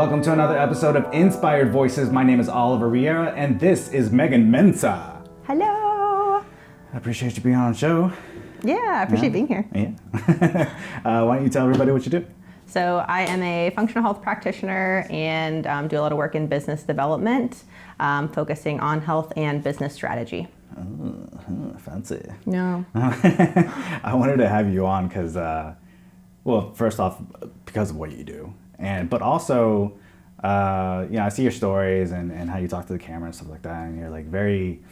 Welcome to another episode of Inspired Voices. My name is Riera, and this is Meaghan Mencer. Hello. I appreciate you being on the show. Yeah, I appreciate being here. Yeah. Why don't you tell everybody what you do? So I am a functional health practitioner and do a lot of work in business development, focusing on health and business strategy. Oh, fancy. No. I wanted to have you on because, well, first off, because of what you do. But also, I see your stories and how you talk to the camera and stuff like that, and you're like very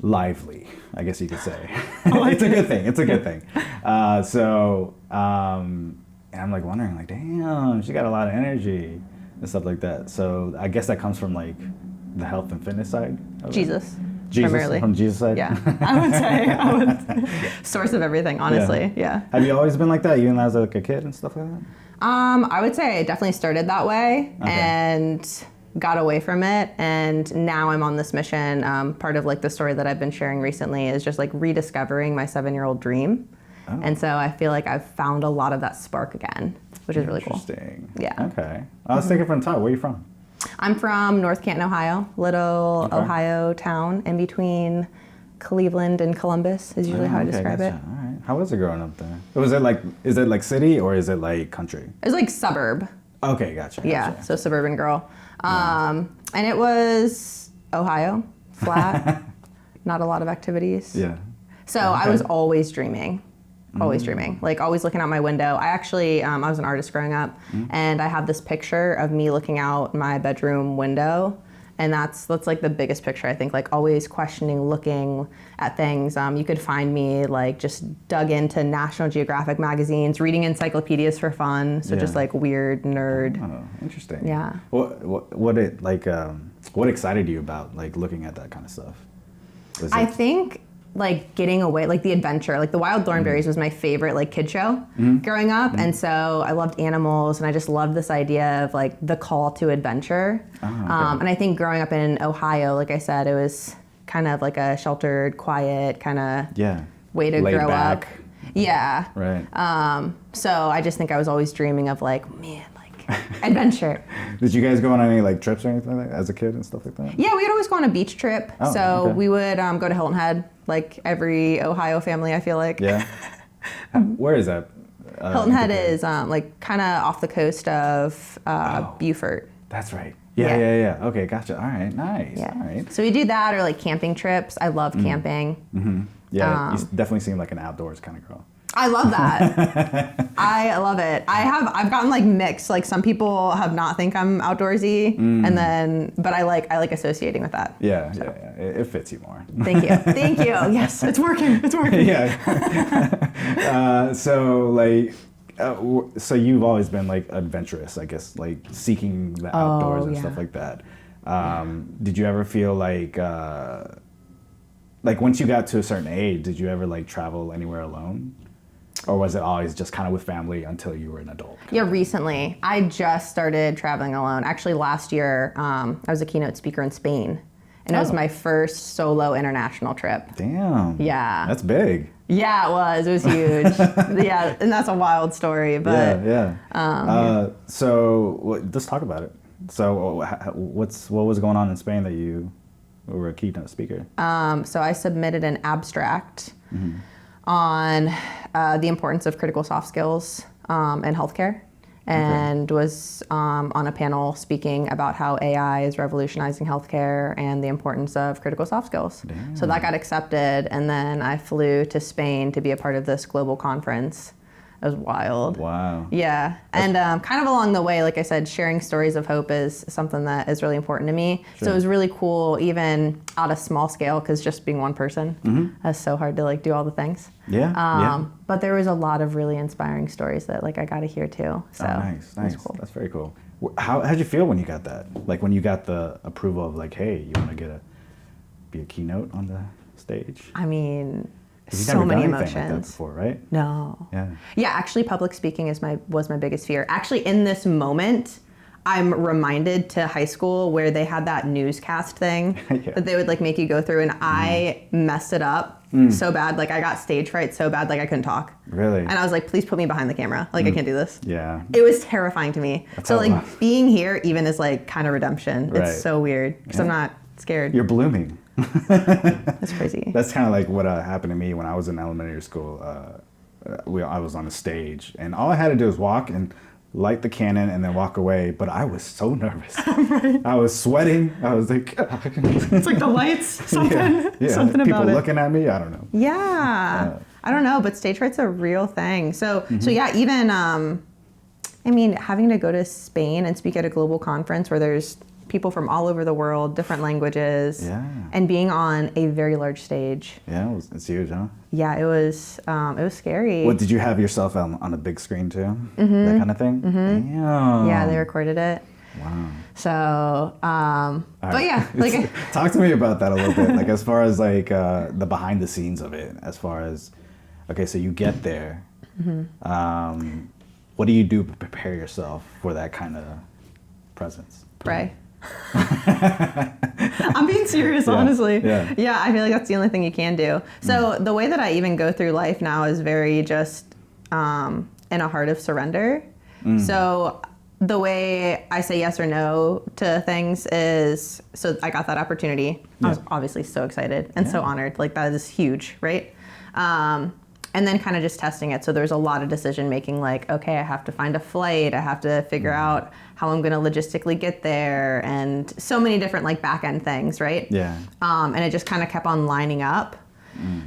lively, I guess you could say. It's a good thing. It's a good thing. And I'm like wondering, like, damn, she got a lot of energy and stuff like that. So I guess that comes from like the health and fitness side of Jesus. Jesus, primarily. From Jesus' side? Yeah, I would say. Source of everything, honestly, yeah. Have you always been like that, even as like a kid and stuff like that? I would say I definitely started that way and got away from it. And now I'm on this mission. Part of like the story that I've been sharing recently is just like rediscovering my 7-year-old dream. Oh. And so I feel like I've found a lot of that spark again, which is really cool. Interesting. Yeah. Okay. Let's take it from the top. Where are you from? I'm from North Canton, Ohio, little Ohio town in between Cleveland and Columbus is usually how I describe it. All right. How was it growing up there? Is it like city or is it like country? It was like suburb. Okay, gotcha. Yeah, so suburban girl. And it was Ohio, flat, not a lot of activities. Yeah. So I was always dreaming. Always dreaming, like always looking out my window. I actually, I was an artist growing up, and I have this picture of me looking out my bedroom window, and that's like the biggest picture, I think, like always questioning, looking at things. You could find me like just dug into National Geographic magazines, reading encyclopedias for fun, so just like weird nerd. Oh, interesting. Yeah. What excited you about like looking at that kind of stuff? I think like getting away, like the adventure, like the Wild Thornberrys was my favorite like kid show growing up. And so I loved animals and I just loved this idea of like the call to adventure. And I think growing up in Ohio, like I said, it was kind of like a sheltered, quiet kind of way to grow up. Yeah. Right. So I just think I was always dreaming of like, man, adventure. Did you guys go on any like trips or anything like that as a kid and stuff like that? Yeah, we'd always go on a beach trip. We would go to Hilton Head, like every Ohio family, I feel like. Yeah. Where is that? Hilton Head is like kind of off the coast of Beaufort. That's right. Yeah. Okay, gotcha. All right, nice. Yeah. All right. So we do that, or like camping trips. I love camping. Mm-hmm. Yeah, you definitely seem like an outdoors kind of girl. I love that. I love it. I've gotten like mixed. Like some people have not think I'm outdoorsy, but I like associating with that. Yeah, so. Yeah. It fits you more. Thank you. Yes, it's working. Yeah. So you've always been like adventurous, I guess, like seeking the outdoors and stuff like that. Did you ever feel like once you got to a certain age, did you ever like travel anywhere alone? Or was it always just kind of with family until you were an adult? Yeah, recently. I just started traveling alone. Actually, last year, I was a keynote speaker in Spain. And it was my first solo international trip. Damn. Yeah. That's big. Yeah, it was. It was huge. Yeah, and that's a wild story. But so let's talk about it. So what was going on in Spain that you were a keynote speaker? So I submitted an abstract on the importance of critical soft skills in healthcare, and was on a panel speaking about how AI is revolutionizing healthcare and the importance of critical soft skills. Damn. So that got accepted, and then I flew to Spain to be a part of this global conference. It was wild. Wow. Yeah. And kind of along the way, like I said, sharing stories of hope is something that is really important to me. Sure. So it was really cool, even at a small scale, because just being one person, that's so hard to like do all the things. Yeah. But there was a lot of really inspiring stories that like I got to hear too. So nice. Cool. That's very cool. How'd you feel when you got that? Like when you got the approval of like, hey, you want to be a keynote on the stage? I mean, so many Like emotions. that before, right? No. Yeah. Yeah, actually public speaking was my biggest fear. Actually, in this moment, I'm reminded to high school where they had that newscast thing that they would like make you go through, and I messed it up so bad. Like I got stage fright so bad, like I couldn't talk. Really? And I was like, please put me behind the camera. Like I can't do this. Yeah. It was terrifying to me. That's so how like being here even is like kind of redemption. Right. It's so weird because I'm not scared. You're blooming. That's crazy. That's kind of like what happened to me when I was in elementary school. I was on a stage, and all I had to do was walk and light the cannon and then walk away. But I was so nervous. Right. I was sweating. I was like, it's like the lights, something, yeah. something People about it. looking at me. I don't know. Yeah, I don't know, but stage fright's a real thing. So yeah, even I mean, having to go to Spain and speak at a global conference where there's people from all over the world, different languages, and being on a very large stage. Yeah, it's huge, huh? Yeah, it was scary. What, did you have yourself on a big screen too? That kind of thing? Damn. Yeah, they recorded it. Wow. So, but yeah, like talk to me about that a little bit. Like as far as like the behind the scenes of it, as far as, okay, so you get there. What do you do to prepare yourself for that kind of presence? Pray. I'm being serious, honestly. Yeah, I feel like that's the only thing you can do. So the way that I even go through life now is very just in a heart of surrender. So the way I say yes or no to things is, so I got that opportunity. I was obviously so excited and so honored. Like that is huge, right? And then kind of just testing it. So there's a lot of decision making, like, okay, I have to find a flight. I have to figure out how I'm going to logistically get there, and so many different like back end things, right? Yeah. And it just kind of kept on lining up.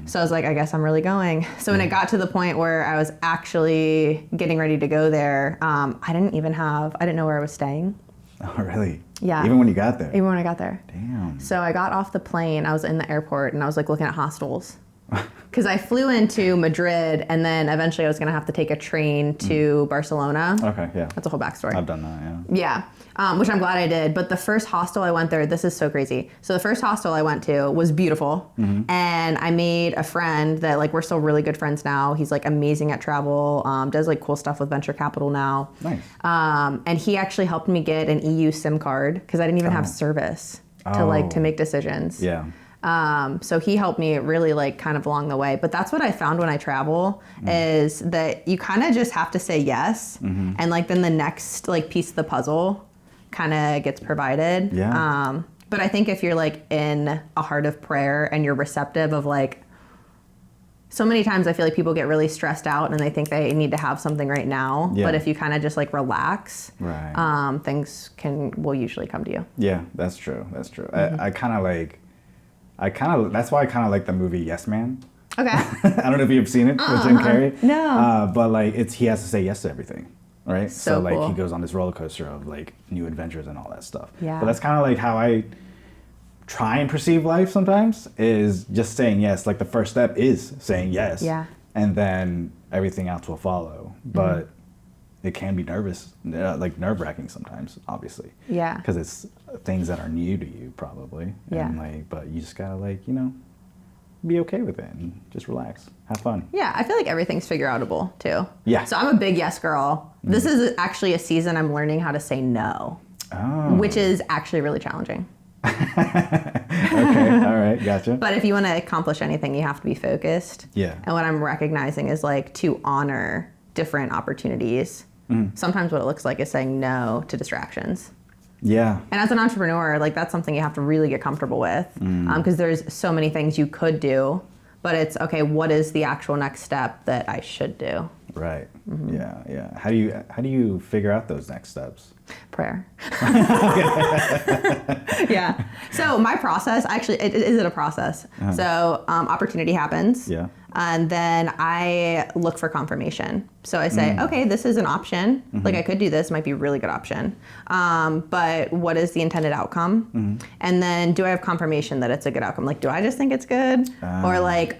So I was like, I guess I'm really going. So when it got to the point where I was actually getting ready to go there, I didn't know where I was staying. Oh, really? Yeah. Even when you got there? Even when I got there. Damn. So I got off the plane, I was in the airport, and I was like looking at hostels. Because I flew into Madrid, and then eventually I was going to have to take a train to Barcelona. Okay, yeah. That's a whole backstory. I've done that, yeah. Yeah, which I'm glad I did. But the first hostel I went there, this is so crazy. So the first hostel I went to was beautiful. And I made a friend that, like, we're still really good friends now. He's, like, amazing at travel, does, like, cool stuff with venture capital now. Nice. And he actually helped me get an EU SIM card because I didn't even have service to make decisions. Yeah. So he helped me really like kind of along the way. But that's what I found when I travel is that you kind of just have to say yes. And like then the next like piece of the puzzle kind of gets provided. Yeah. But I think if you're like in a heart of prayer and you're receptive of like, so many times I feel like people get really stressed out and they think they need to have something right now. Yeah. But if you kind of just like relax, things will usually come to you. Yeah, that's true. That's true. That's why I kind of like the movie Yes Man. Okay. I don't know if you've seen it with Jim Carrey. No. But like he has to say yes to everything, right? So like cool. he goes on this roller coaster of like new adventures and all that stuff. Yeah. But that's kind of like how I try and perceive life sometimes, is just saying yes. Like the first step is saying yes. Yeah. And then everything else will follow. But it can be nerve-wracking sometimes, obviously. Yeah. Because it's things that are new to you, probably. Yeah. And but you just gotta be okay with it and just relax, have fun. Yeah, I feel like everything's figure-outable too. Yeah. So I'm a big yes girl. This is actually a season I'm learning how to say no, which is actually really challenging. Okay, all right, gotcha. But if you want to accomplish anything, you have to be focused. Yeah. And what I'm recognizing is like to honor different opportunities. Sometimes what it looks like is saying no to distractions. Yeah. And as an entrepreneur, like that's something you have to really get comfortable with, because there's so many things you could do, but it's okay, what is the actual next step that I should do? Right. Yeah. How do you figure out those next steps? Prayer. Yeah. So my process, actually, is it a process? So opportunity happens. Yeah. And then I look for confirmation. So I say, okay, this is an option. Like I could do this, might be a really good option. But what is the intended outcome? And then do I have confirmation that it's a good outcome? Like, do I just think it's good? Or like,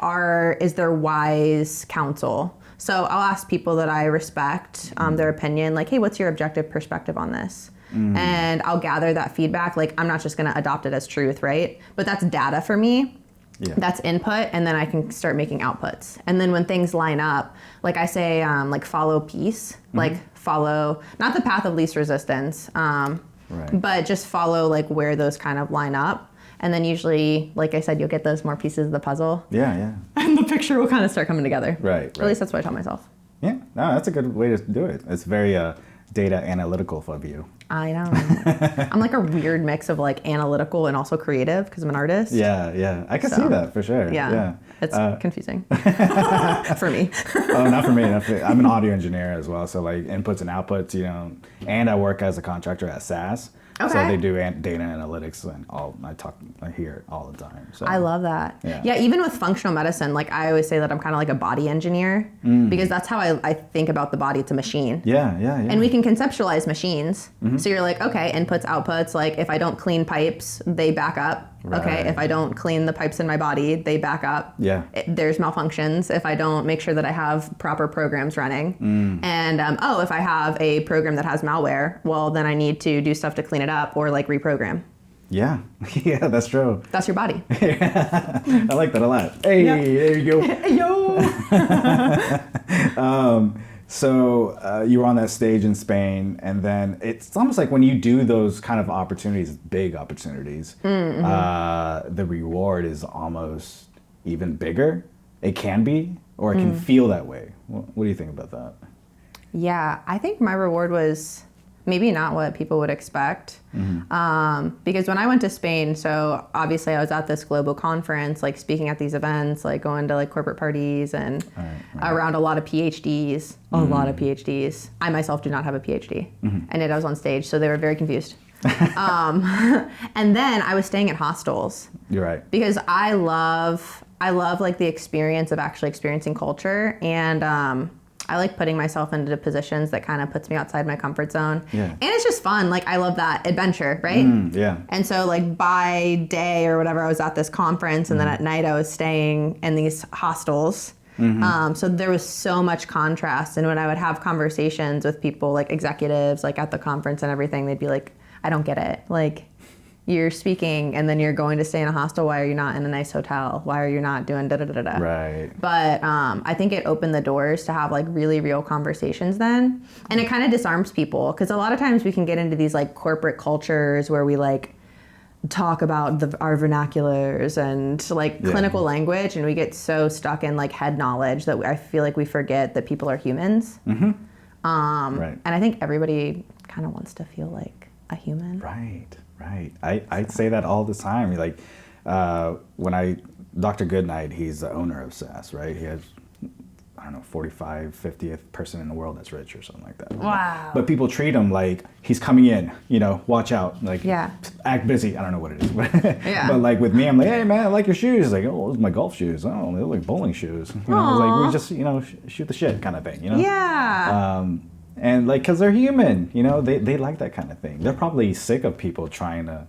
is there wise counsel? So I'll ask people that I respect their opinion, like, hey, what's your objective perspective on this? And I'll gather that feedback. Like, I'm not just going to adopt it as truth, right? But that's data for me. Yeah. That's input, and then I can start making outputs. And then when things line up, like I say, like follow peace, like follow, not the path of least resistance, but just follow like where those kind of line up. And then usually, like I said, you'll get those more pieces of the puzzle. Yeah. And the picture will kind of start coming together. Right. At least that's what I tell myself. Yeah, no, that's a good way to do it. It's very data analytical of you. I know. I'm like a weird mix of like analytical and also creative because I'm an artist. Yeah. I can see that for sure. Yeah. It's confusing for me. Oh, not for me. I'm an audio engineer as well. So like inputs and outputs, and I work as a contractor at SAS. Okay. So they do data analytics and I hear it all the time. So I love that. Yeah. Even with functional medicine, like I always say that I'm kind of like a body engineer because that's how I think about the body. It's a machine. Yeah. And we can conceptualize machines. So you're like, okay, inputs, outputs. Like if I don't clean pipes, they back up. Right. Okay, if I don't clean the pipes in my body, they back up. Yeah. There's malfunctions if I don't make sure that I have proper programs running. And if I have a program that has malware, well, then I need to do stuff to clean it up or like reprogram. Yeah. Yeah, that's true. That's your body. I like that a lot. Hey, there you go. Hey, yo. So you were on that stage in Spain, and then it's almost like when you do those kind of opportunities, big opportunities, the reward is almost even bigger. It can be, or it can feel that way. What do you think about that? Yeah, I think my reward was maybe not what people would expect. Because when I went to Spain, so obviously I was at this global conference, like speaking at these events, like going to like corporate parties and around a lot of PhDs, a lot of PhDs. I myself do not have a PhD, and yet I was on stage, so they were very confused. And then I was staying in hostels. You're right. Because I love like the experience of actually experiencing culture, and I like putting myself into positions that kind of puts me outside my comfort zone. Yeah. And it's just fun. Like I love that adventure, right? Yeah. And so like by day or whatever, I was at this conference, and then at night I was staying in these hostels. So there was so much contrast. And when I would have conversations with people like executives, like at the conference and everything, they'd be like, I don't get it. Like, you're speaking and then you're going to stay in a hostel. Why are you not in a nice hotel? Why are you not doing da-da-da-da-da? Right. But I think it opened the doors to have like really real conversations then. And it kind of disarms people because a lot of times we can get into these like corporate cultures where we like talk about our vernaculars and like clinical language, and we get so stuck in like head knowledge that I feel like we forget that people are humans. Right. And I think everybody kind of wants to feel like a human. Right. I say that all the time. Like when Dr. Goodnight, he's the owner of SAS, right? He has, 50th person in the world that's rich or something like that. Wow. But people treat him like he's coming in, watch out, like act busy. I don't know what it is. But like with me, I'm like, hey man, I like your shoes. He's like, oh, those are my golf shoes. Oh, they look like bowling shoes. It's like, we just, shoot the shit kind of thing, Yeah. And like, cause they're human, they like that kind of thing. They're probably sick of people trying to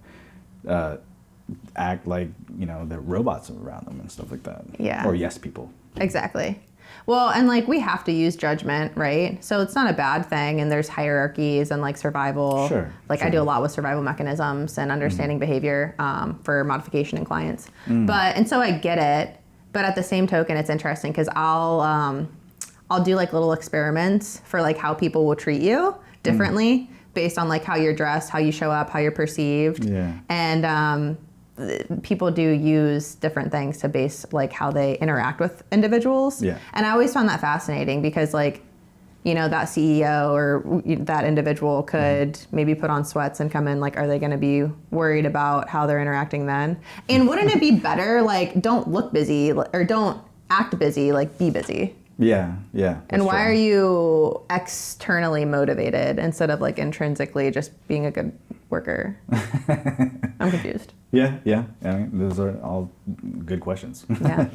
act like, they're robots around them and stuff like that. Yeah. Or yes people. Exactly. Well, and like we have to use judgment, right? So it's not a bad thing, and there's hierarchies and like survival. Sure. Like I do a lot with survival mechanisms and understanding behavior for modification in clients. And so I get it, but at the same token, it's interesting because I'll do like little experiments for like how people will treat you differently based on like how you're dressed, how you show up, how you're perceived. Yeah. And people do use different things to base like how they interact with individuals. Yeah. And I always found that fascinating because like, that CEO or that individual could maybe put on sweats and come in, like, are they going to be worried about how they're interacting then? And wouldn't it be better, like, don't look busy or don't act busy, like be busy? Yeah. And why are you externally motivated instead of like intrinsically just being a good worker? I'm confused. Yeah. I mean, those are all good questions. Yeah.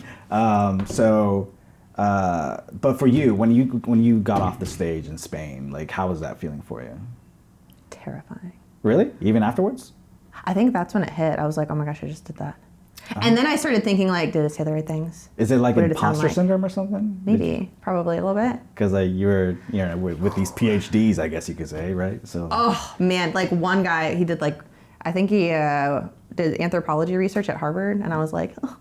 But for you, when you got off the stage in Spain, like, how was that feeling for you? Terrifying. Really? Even afterwards? I think that's when it hit. I was like, oh my gosh, I just did that. And then I started thinking, like, did I say the right things? Is it like What did it imposter sound like? syndrome or something? Maybe, probably a little bit. Because like you're, with these PhDs, I guess you could say, right? So. Oh man, like one guy, he did like, I think he did anthropology research at Harvard, and I was like, oh,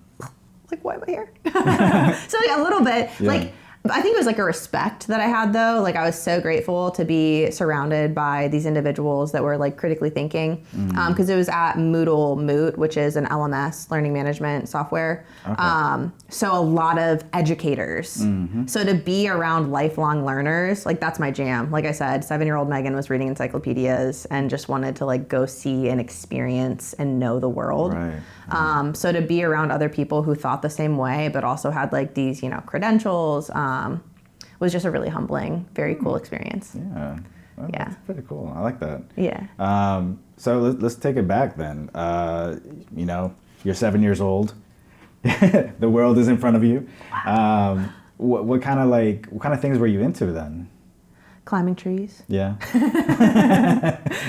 like why am I here? So like a little bit, Yeah. like I think it was like a respect that I had though. Like I was so grateful to be surrounded by these individuals that were like critically thinking. Because it was at Moot, which is an LMS, learning management software. Okay. So a lot of educators. So to be around lifelong learners, like that's my jam. Like I said, 7-year-old Meaghan was reading encyclopedias and just wanted to like go see and experience and know the world. Right. So to be around other people who thought the same way, but also had like these, you know, credentials, was just a really humbling, very cool experience. Yeah. Well, that's pretty cool. I like that. Yeah. So let's take it back then. You know, you're 7 years old. The world is in front of you. Wow. What kind of things were you into then? Climbing trees. Yeah.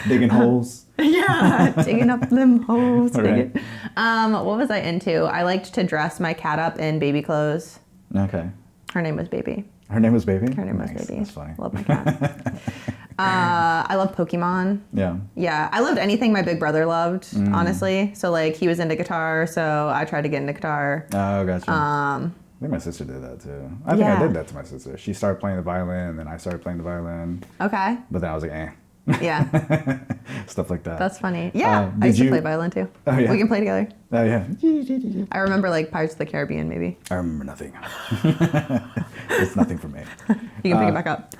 Digging holes. Yeah, digging up them holes. Right. What was I into? I liked to dress my cat up in baby clothes. Okay. Her name was Baby. Her name was Baby? Her name was Baby. That's funny. Love my cat. I love Pokemon. Yeah. Yeah, I loved anything my big brother loved, honestly. So like he was into guitar, so I tried to get into guitar. Oh, gotcha. I think my sister did that too. I think I did that to my sister. She started playing the violin, and then I started playing the violin. Okay. But then I was like, eh. Yeah. Stuff like that. That's funny. Yeah, I used to play violin too. Oh, yeah? We can play together. Oh, yeah. I remember like Pirates of the Caribbean, maybe. I remember nothing. It's nothing for me. You can pick it back up.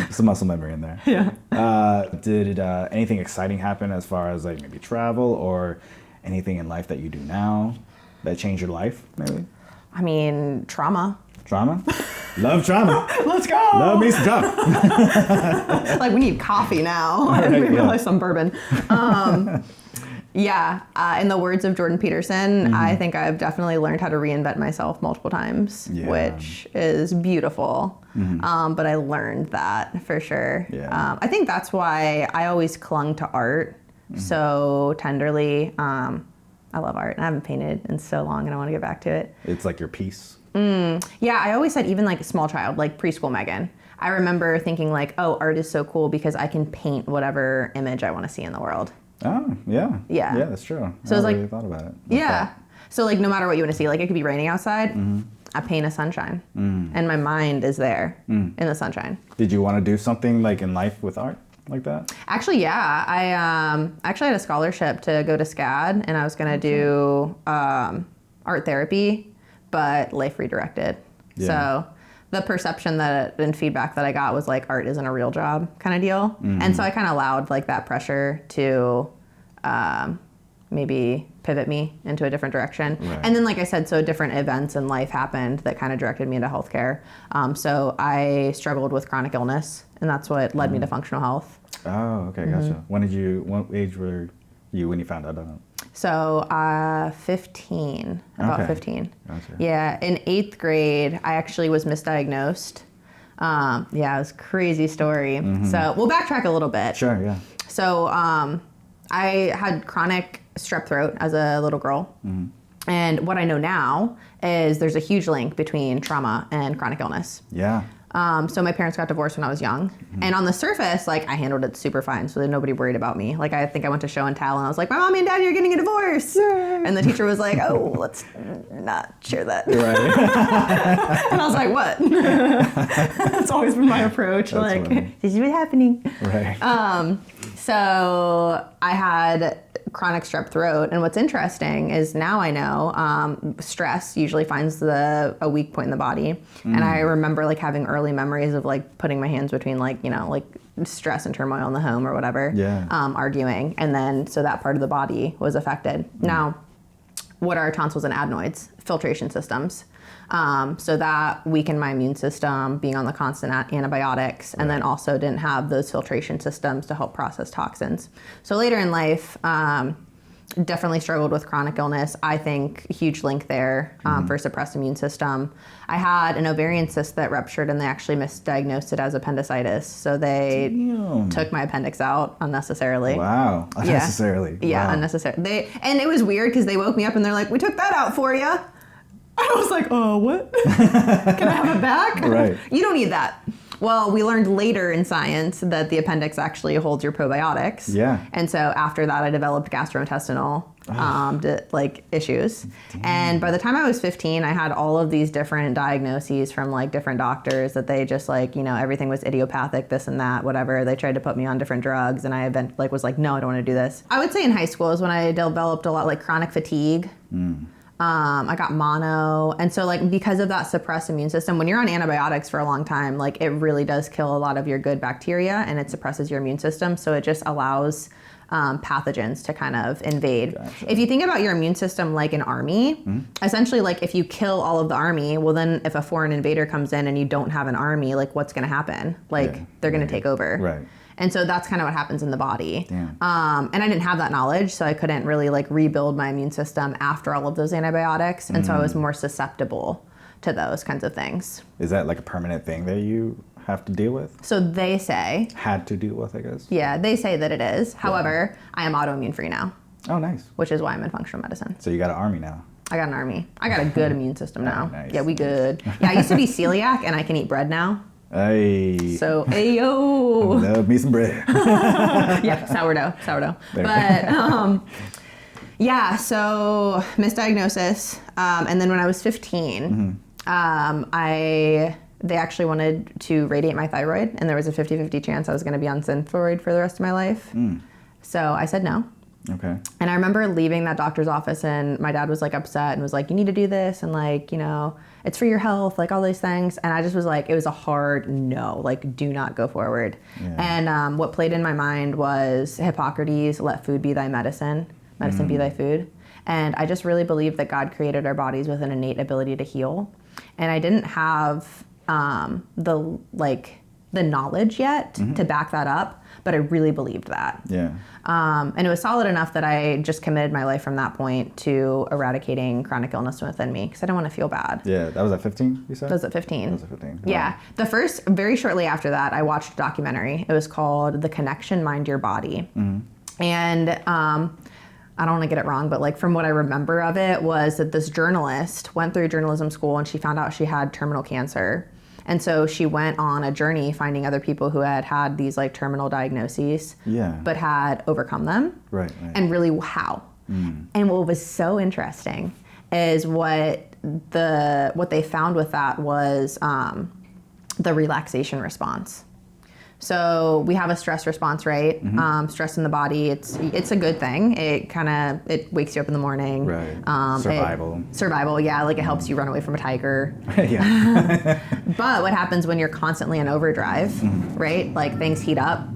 It's a muscle memory in there. Yeah. Did anything exciting happen as far as like maybe travel or anything in life that you do now that changed your life, maybe? I mean, trauma. Trauma? Love trauma. Let's go. Love me some trauma. Like we need coffee now. Right, We realize some bourbon. Yeah. In the words of Jordan Peterson, I think I've definitely learned how to reinvent myself multiple times, which is beautiful. But I learned that for sure. Yeah. I think that's why I always clung to art so tenderly. I love art, and I haven't painted in so long, and I want to get back to it. It's like your piece. Yeah, I always said even like a small child, like preschool Meaghan. I remember thinking like, oh, art is so cool because I can paint whatever image I want to see in the world. Oh, yeah. Yeah. Yeah, that's true. So I it's never really like, thought about it. Yeah. So like no matter what you want to see, like it could be raining outside, I paint a sunshine. And my mind is there in the sunshine. Did you want to do something like in life with art like that? Actually, yeah. I actually had a scholarship to go to SCAD, and I was going to do art therapy, but life redirected. Yeah. So the perception that and feedback that I got was like art isn't a real job kind of deal. And so I kind of allowed like that pressure to maybe pivot me into a different direction. Right. And then, like I said, so different events in life happened that kind of directed me into healthcare. So I struggled with chronic illness, and that's what led me to functional health. Oh, okay, gotcha. What age were you when you found out about it? So 15, about Okay. 15. Gotcha. Yeah, in 8th grade, I actually was misdiagnosed. Yeah, it was a crazy story. So we'll backtrack a little bit. Sure, yeah. So I had chronic strep throat as a little girl. And what I know now is there's a huge link between trauma and chronic illness. Yeah. So my parents got divorced when I was young. And on the surface, like I handled it super fine. So that nobody worried about me. Like I think I went to show and tell and I was like, my mommy and daddy are getting a divorce. Yay. And the teacher was like, oh, let's not share that. Right. And I was like, what? That's always been my approach. That's like, funny. this is what's happening. Right. So I had chronic strep throat, and what's interesting is now I know stress usually finds a weak point in the body, and I remember like having early memories of like putting my hands between like stress and turmoil in the home or whatever, arguing, and then so that part of the body was affected. Now, what are tonsils and adenoids? Filtration systems. So that weakened my immune system, being on the constant antibiotics, and then also didn't have those filtration systems to help process toxins. So later in life, definitely struggled with chronic illness. I think huge link there for suppressed immune system. I had an ovarian cyst that ruptured, and they actually misdiagnosed it as appendicitis. So they took my appendix out unnecessarily. Wow, unnecessarily. Yeah, wow. unnecessarily. And it was weird because they woke me up and they're like, "We took that out for you." I was like, oh, what? Can I have it back? Right. You don't need that. Well, we learned later in science that the appendix actually holds your probiotics. Yeah. And so after that, I developed gastrointestinal issues. Damn. And by the time I was 15, I had all of these different diagnoses from like different doctors that they just like, everything was idiopathic, this and that, whatever. They tried to put me on different drugs, and I was like, no, I don't want to do this. I would say in high school is when I developed a lot like chronic fatigue. I got mono. And so like, because of that suppressed immune system, when you're on antibiotics for a long time, like it really does kill a lot of your good bacteria, and it suppresses your immune system. So it just allows pathogens to kind of invade. Gotcha. If you think about your immune system like an army, essentially like if you kill all of the army, well then if a foreign invader comes in and you don't have an army, like what's going to happen? Like they're going to take over. Right. And so that's kind of what happens in the body. Damn. And I didn't have that knowledge, so I couldn't really like rebuild my immune system after all of those antibiotics. And so I was more susceptible to those kinds of things. Is that like a permanent thing that you have to deal with? So they say. Had to deal with, I guess. Yeah, they say that it is. Yeah. However, I am autoimmune free now. Oh, nice. Which is why I'm in functional medicine. So you got an army now. I got an army. I got a good immune system now. Nice. Yeah, we good. Yeah, I used to be celiac, and I can eat bread now. Hey. So, ayo. Love me some bread. Yeah, sourdough. But, yeah, so misdiagnosis. And then when I was 15, they actually wanted to radiate my thyroid, and there was a 50-50 chance I was going to be on Synthroid for the rest of my life. So I said no. Okay. And I remember leaving that doctor's office, and my dad was like upset and was like, you need to do this, and like, it's for your health, like all these things. And I just was like, it was a hard no, like do not go forward. Yeah. And what played in my mind was Hippocrates, let food be thy medicine, medicine be thy food. And I just really believed that God created our bodies with an innate ability to heal. And I didn't have the knowledge yet to back that up, but I really believed that. Yeah. And it was solid enough that I just committed my life from that point to eradicating chronic illness within me, because I didn't want to feel bad. Yeah, that was at 15, you said? That was at 15. That was at 15. Yeah. Very shortly after that, I watched a documentary. It was called The Connection Mind Your Body. And I don't want to get it wrong, but like from what I remember of it was that this journalist went through journalism school, and she found out she had terminal cancer. And so she went on a journey finding other people who had these like terminal diagnoses, but had overcome them. Right. And really how. And what was so interesting is what they found with that was the relaxation response. So we have a stress response, right? Stress in the body, it's a good thing. It wakes you up in the morning. Right. Survival, yeah. Like it helps you run away from a tiger. Yeah. But what happens when you're constantly in overdrive, right? Like things heat up,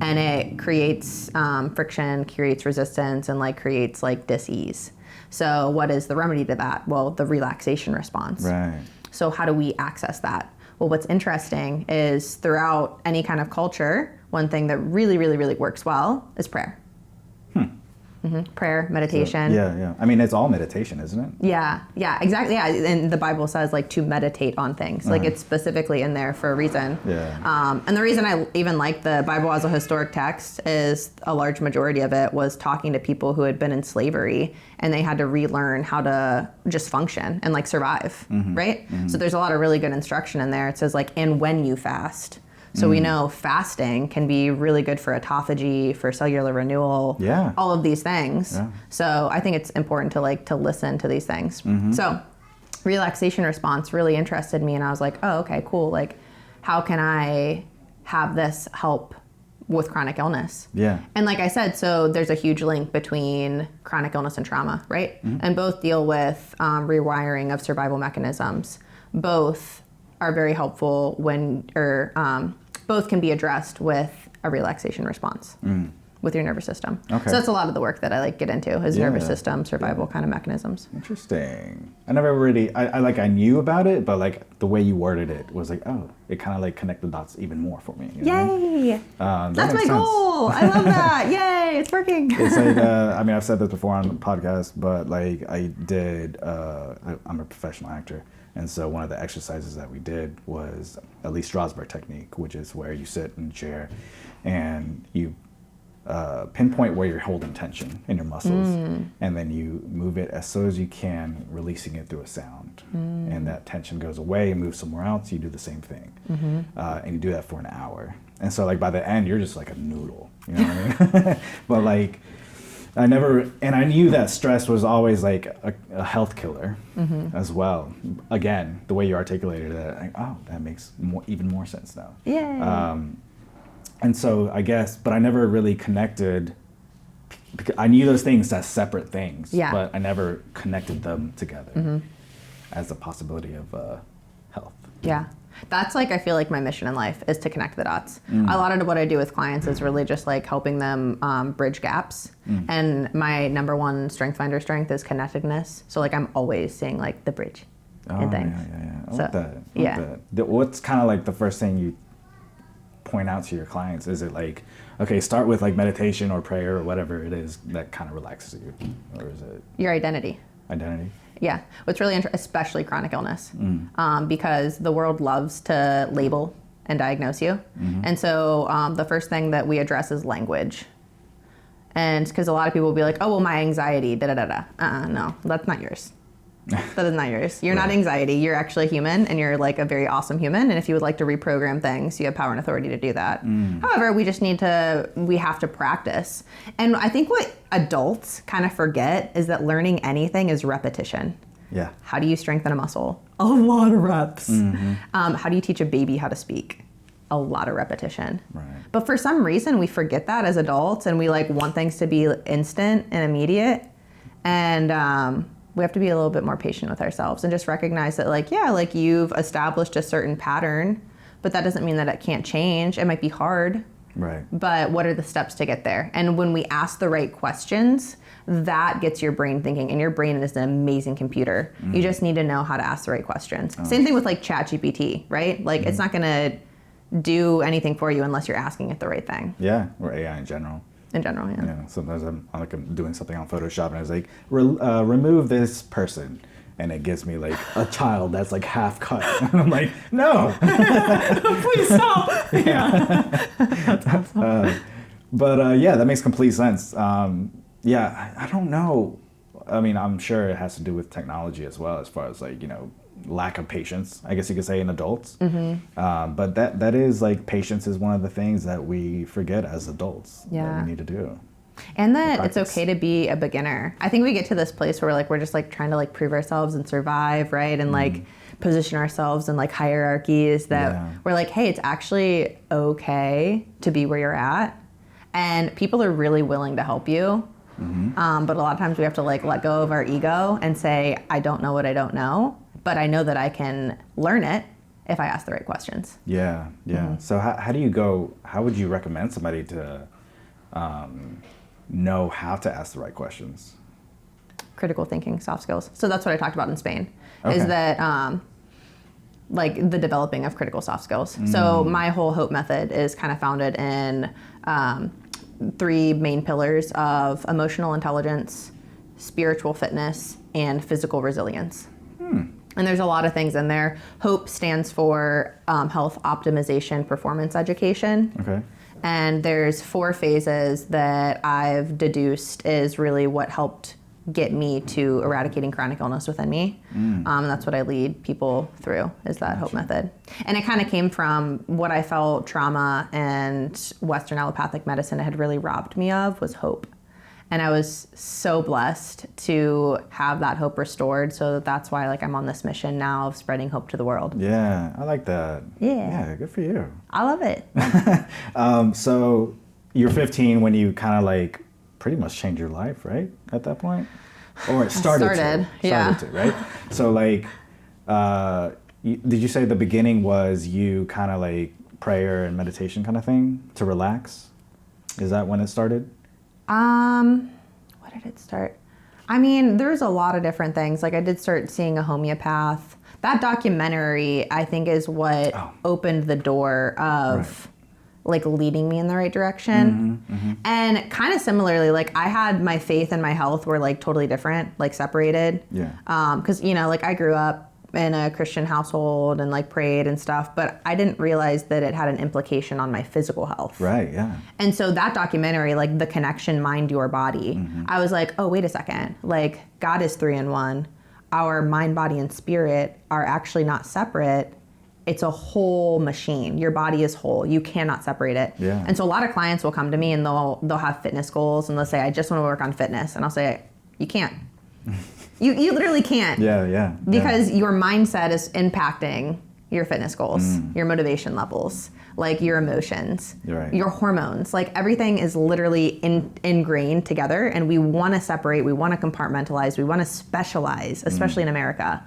and it creates friction, creates resistance, and like creates like dis-ease. So what is the remedy to that? Well, the relaxation response. Right. So how do we access that? Well, what's interesting is throughout any kind of culture, one thing that really, really, really works well is prayer. Prayer, meditation. So, yeah. I mean, it's all meditation, isn't it? Yeah, exactly. Yeah, and the Bible says like to meditate on things. Like it's specifically in there for a reason. Yeah. And the reason I even like the Bible as a historic text is a large majority of it was talking to people who had been in slavery, and they had to relearn how to just function and like survive, right? So there's a lot of really good instruction in there. It says like, and when you fast. So we know fasting can be really good for autophagy, for cellular renewal, all of these things. Yeah. So I think it's important to listen to these things. So relaxation response really interested me, and I was like, oh, okay, cool. Like, how can I have this help with chronic illness? Yeah. And like I said, so there's a huge link between chronic illness and trauma, right? And both deal with rewiring of survival mechanisms. Both are very helpful both can be addressed with a relaxation response with your nervous system. Okay. So that's a lot of the work that I get into is nervous system, survival kind of mechanisms. Interesting. I never really, I knew about it, but like the way you worded it was like, oh, it kind of like connected the dots even more for me. Yay! That's my goal. I love that. Yay! It's working. It's like, I've said this before on the podcast, but like I'm a professional actor. And so one of the exercises that we did was a Lee Strasberg technique, which is where you sit in a chair and you pinpoint where you're holding tension in your muscles, and then you move it as slow as you can, releasing it through a sound. And that tension goes away and moves somewhere else. You do the same thing. And you do that for an hour. And so like by the end, you're just like a noodle, you know what I mean? But like, I knew that stress was always like a health killer as well. Again, the way you articulated it, like, oh, that makes even more sense now. Yeah. And so I guess, but I never really connected, because I knew those things as separate things, but I never connected them together as a possibility of health. Yeah. That's like, I feel like my mission in life is to connect the dots. A lot of what I do with clients is really just like helping them bridge gaps. And my number one strength is connectedness. So like I'm always seeing like the bridge in things. Yeah. I like that. I like that. What's kind of like the first thing you point out to your clients? Is it like, okay, start with like meditation or prayer or whatever it is that kind of relaxes you? Or is it? Your identity. Identity? Yeah, what's really interesting, especially chronic illness, because the world loves to label and diagnose you. And so the first thing that we address is language. And because a lot of people will be like, oh, well, my anxiety, no, that's not yours. That is not yours. You're not anxiety. You're actually human, and you're like a very awesome human. And if you would like to reprogram things, you have power and authority to do that. However, we have to practice. And I think what adults kind of forget is that learning anything is repetition. Yeah. How do you strengthen a muscle? A lot of reps. How do you teach a baby how to speak? A lot of repetition. Right. But for some reason, we forget that as adults, and we like want things to be instant and immediate. And we have to be a little bit more patient with ourselves and just recognize that like you've established a certain pattern, but that doesn't mean that it can't change. It might be hard. Right. But what are the steps to get there? And when we ask the right questions, that gets your brain thinking, and your brain is an amazing computer. You just need to know how to ask the right questions. Same thing with like ChatGPT, right? Like it's not gonna do anything for you unless you're asking it the right thing. Yeah, or AI in general. In general, yeah. Yeah, sometimes I'm doing something on Photoshop and I was like, remove this person. And it gives me like a child that's like half cut. And I'm like, no. Please stop. Yeah. That's awesome. Yeah, that makes complete sense. I don't know. I mean, I'm sure it has to do with technology as well, as far as like, lack of patience, I guess you could say, in adults. But that is like, patience is one of the things that we forget as adults that we need to do. And that it's okay to be a beginner. I think we get to this place where like we're just like trying to like prove ourselves and survive, right? And like position ourselves in like hierarchies that we're like, hey, it's actually okay to be where you're at. And people are really willing to help you. But a lot of times we have to like let go of our ego and say, I don't know what I don't know, but I know that I can learn it if I ask the right questions. Yeah. So how would you recommend somebody to know how to ask the right questions? Critical thinking, soft skills. So that's what I talked about in Spain, is that like the developing of critical soft skills. So my whole HOPE method is kind of founded in 3 main pillars of emotional intelligence, spiritual fitness, and physical resilience. And there's a lot of things in there. HOPE stands for health optimization performance education. Okay. And there's 4 phases that I've deduced is really what helped get me to eradicating chronic illness within me. And that's what I lead people through, is that HOPE method. And it kind of came from what I felt trauma and Western allopathic medicine had really robbed me of, was hope. And I was so blessed to have that hope restored. So that's why like I'm on this mission now of spreading hope to the world. Yeah, I like that. Yeah, good for you. I love it. So you're 15 when you kind of like pretty much changed your life, right? At that point? Or it started to, right? So like, did you say the beginning was you kind of like prayer and meditation kind of thing to relax? Is that when it started? What did it start? I mean, there's a lot of different things. Like I did start seeing a homeopath. That documentary, I think, is what opened the door of like leading me in the right direction. And kind of similarly, like I had my faith and my health were like totally different, like separated. Yeah. Cause like I grew up in a Christian household and like prayed and stuff, but I didn't realize that it had an implication on my physical health. Right, yeah. And so that documentary, like the connection mind, your body, I was like, oh, wait a second. Like God is 3 in 1. Our mind, body, and spirit are actually not separate. it's a whole machine. Your body is whole. You cannot separate it. Yeah. And so a lot of clients will come to me and they'll have fitness goals and they'll say, I just want to work on fitness. And I'll say, you can't. You literally can't. Yeah. Because your mindset is impacting your fitness goals, your motivation levels, like your emotions, your hormones, like everything is literally ingrained together, and we want to separate, we want to compartmentalize, we want to specialize, especially in America.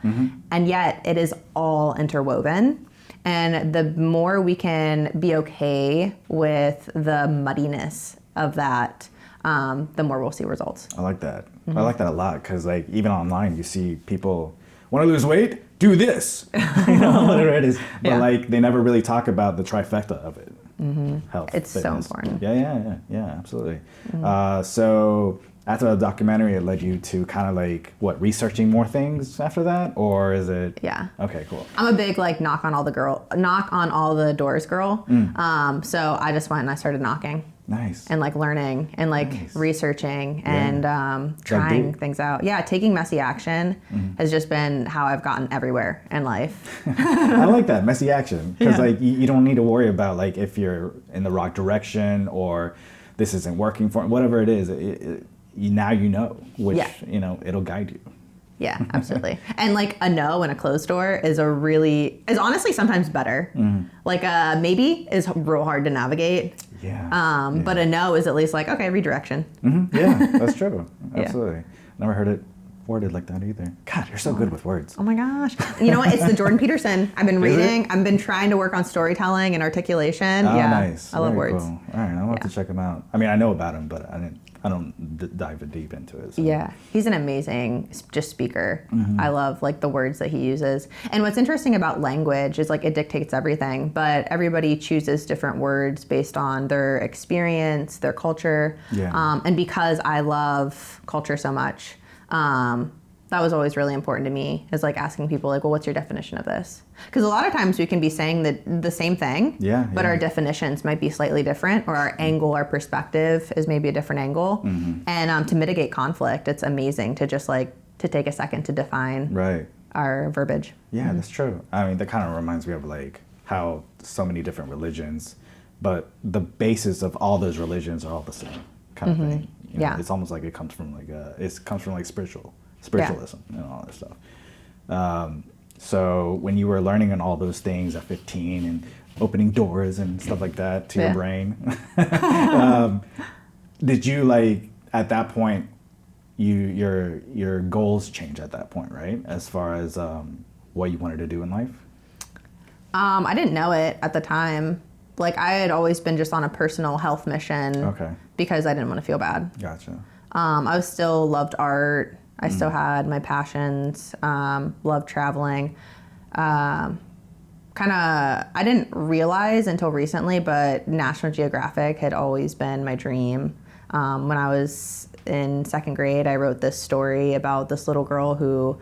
And yet it is all interwoven. And the more we can be okay with the muddiness of that, the more we'll see results. I like that. I like that a lot, because like even online you see people want to lose weight, do this, whatever it is. But like they never really talk about the trifecta of it. Health, it's fitness. so important. Yeah, absolutely. So after the documentary, it led you to kind of like researching more things after that, or is it? Yeah. Okay, cool. I'm a big like knock on all the doors girl. So I just went and I started knocking. Nice. And like learning and like researching and trying things out. Yeah, taking messy action has just been how I've gotten everywhere in life. I like that, messy action, because like you don't need to worry about like if you're in the wrong direction or this isn't working for whatever it is. Now you know, which it'll guide you. Yeah, absolutely. And like a no in a closed door is honestly sometimes better. Like a maybe is real hard to navigate. But a no is at least like, okay, redirection. Yeah, that's true. Absolutely. Never heard it worded like that either. God, you're so good with words. Oh my gosh. You know what? It's the Jordan Peterson. I've been reading. I've been trying to work on storytelling and articulation. Oh, nice. I love Very words. Cool. All right, I'll have to check him out. I mean, I know about him, but I don't dive deep into it. So. Yeah, he's an amazing just speaker. I love like the words that he uses. And what's interesting about language is like it dictates everything, but everybody chooses different words based on their experience, their culture. And because I love culture so much, that was always really important to me, is like asking people like, well, what's your definition of this? Because a lot of times we can be saying the same thing, but our definitions might be slightly different, or our angle, our perspective is maybe a different angle. And to mitigate conflict, it's amazing to just like to take a second to define our verbiage. Yeah, that's true. I mean, that kind of reminds me of like how so many different religions, but the basis of all those religions are all the same kind of thing. You know, it's almost like it comes from like spiritualism and all that stuff. So when you were learning on all those things at 15 and opening doors and stuff like that to your brain, did you like at that point your goals change at that point, right? As far as what you wanted to do in life? I didn't know it at the time. Like I had always been just on a personal health mission because I didn't want to feel bad. Gotcha. I still loved art. I still had my passions, loved traveling. I didn't realize until recently, but National Geographic had always been my dream. When I was in second grade, I wrote this story about this little girl who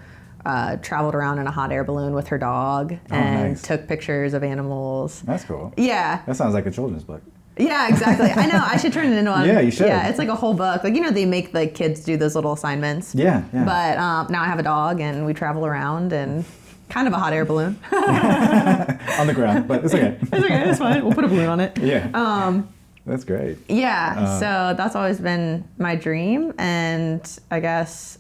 traveled around in a hot air balloon with her dog and took pictures of animals. That's cool. Yeah. That sounds like a children's book. Yeah, exactly. I know. I should turn it into one. Yeah, you should. Yeah, it's like a whole book. Like, they make the kids do those little assignments. Yeah. But now I have a dog and we travel around and kind of a hot air balloon. On the ground, but it's okay. It's okay. It's fine. We'll put a balloon on it. Yeah. That's great. Yeah. So that's always been my dream. And I guess,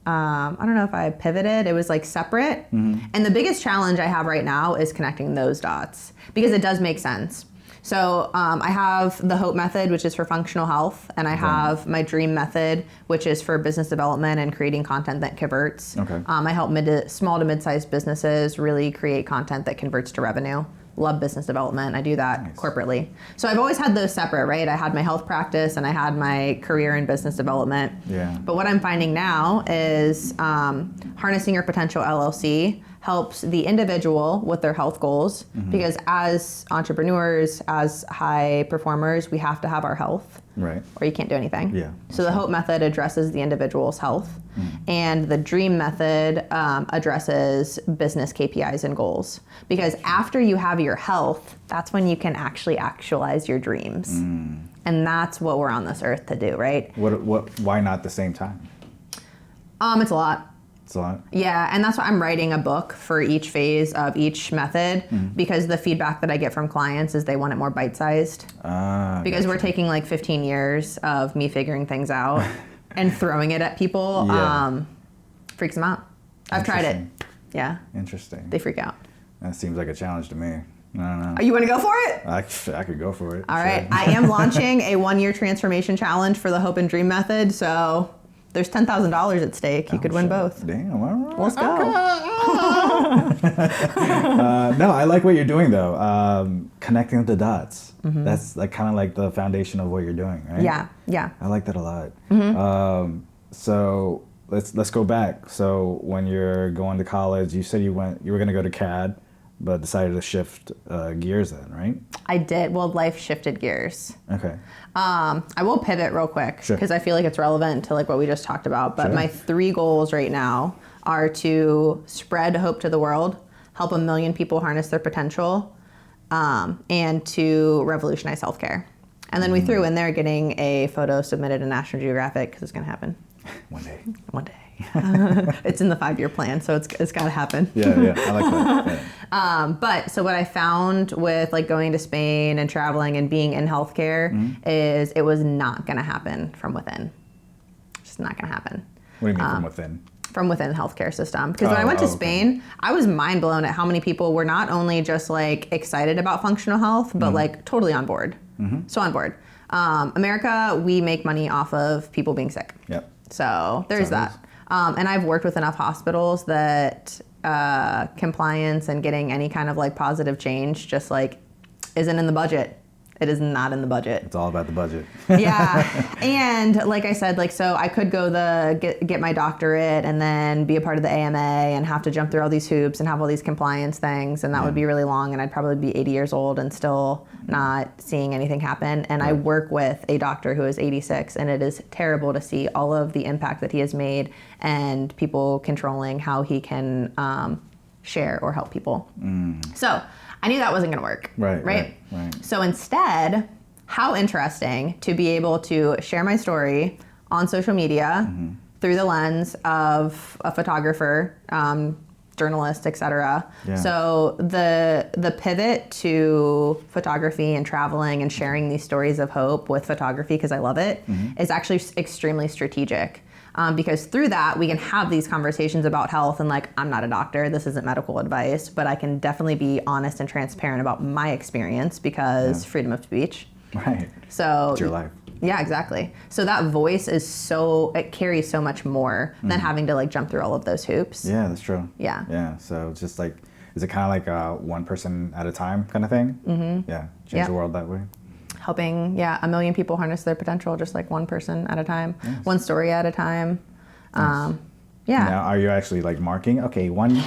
I don't know if I pivoted. It was like separate. And the biggest challenge I have right now is connecting those dots because it does make sense. So I have the HOPE method, which is for functional health, and I have my DREAM method, which is for business development and creating content that converts. I help small to mid-sized businesses really create content that converts to revenue. Love business development. I do that corporately. So I've always had those separate, right? I had my health practice and I had my career in business development. But what I'm finding now is harnessing your potential LLC helps the individual with their health goals because as entrepreneurs, as high performers, we have to have our health or you can't do anything. So the HOPE method addresses the individual's health and the DREAM method addresses business KPIs and goals because after you have your health, that's when you can actually actualize your dreams. And that's what we're on this earth to do, right? Why not at the same time? It's a lot. It's a lot. Yeah, and that's why I'm writing a book for each phase of each method because the feedback that I get from clients is they want it more bite-sized. Because we're taking like 15 years of me figuring things out and throwing it at people. Freaks them out. I've tried it. Yeah. Interesting. They freak out. That seems like a challenge to me. I don't know. You want to go for it? I could go for it. All right. I am launching a 1-year transformation challenge for the Hope and Dream method. So there's $10,000 at stake. You could win both. Damn. All right. Let's go. No, I like what you're doing though. Connecting the dots. That's like kind of like the foundation of what you're doing, right? Yeah. Yeah. I like that a lot. So let's go back. So when you're going to college, you said you were going to go to CAD, but decided to shift gears then, right? I did. Well, life shifted gears. Okay. I will pivot real quick because I feel like it's relevant to like what we just talked about. But my 3 goals right now are to spread hope to the world, help 1 million people harness their potential, and to revolutionize healthcare. And then we threw in there getting a photo submitted to National Geographic because it's going to happen. One day. One day. It's in the 5-year plan, so it's got to happen. Yeah, I like that. Yeah. But so what I found with like going to Spain and traveling and being in healthcare is it was not going to happen from within. Just not going to happen. What do you mean from within? From within the healthcare system. Because when I went to Spain, I was mind blown at how many people were not only just like excited about functional health, but like totally on board. So on board. America, we make money off of people being sick. Yep. So there's that. And I've worked with enough hospitals that compliance and getting any kind of like positive change just like isn't in the budget. It is not in the budget. It's all about the budget. Yeah. And like I said, like, so I could go get my doctorate and then be a part of the AMA and have to jump through all these hoops and have all these compliance things. And that would be really long. And I'd probably be 80 years old and still not seeing anything happen. And I work with a doctor who is 86, and it is terrible to see all of the impact that he has made and people controlling how he can share or help people. So I knew that wasn't going to work. Right. So instead, how interesting to be able to share my story on social media through the lens of a photographer, journalist, etc. Yeah. So the pivot to photography and traveling and sharing these stories of hope with photography, because I love it, is actually extremely strategic. Because through that, we can have these conversations about health and like, I'm not a doctor, this isn't medical advice, but I can definitely be honest and transparent about my experience because freedom of speech. Right. So it's your life. Yeah, exactly. So that voice is it carries so much more than having to like jump through all of those hoops. Yeah, that's true. Yeah. Yeah. So it's just like, is it kind of like a one person at a time kind of thing? Yeah. Change the world that way. Helping, 1 million people harness their potential, just like one person at a time, one story at a time. Now, are you actually like marking? Okay, 1,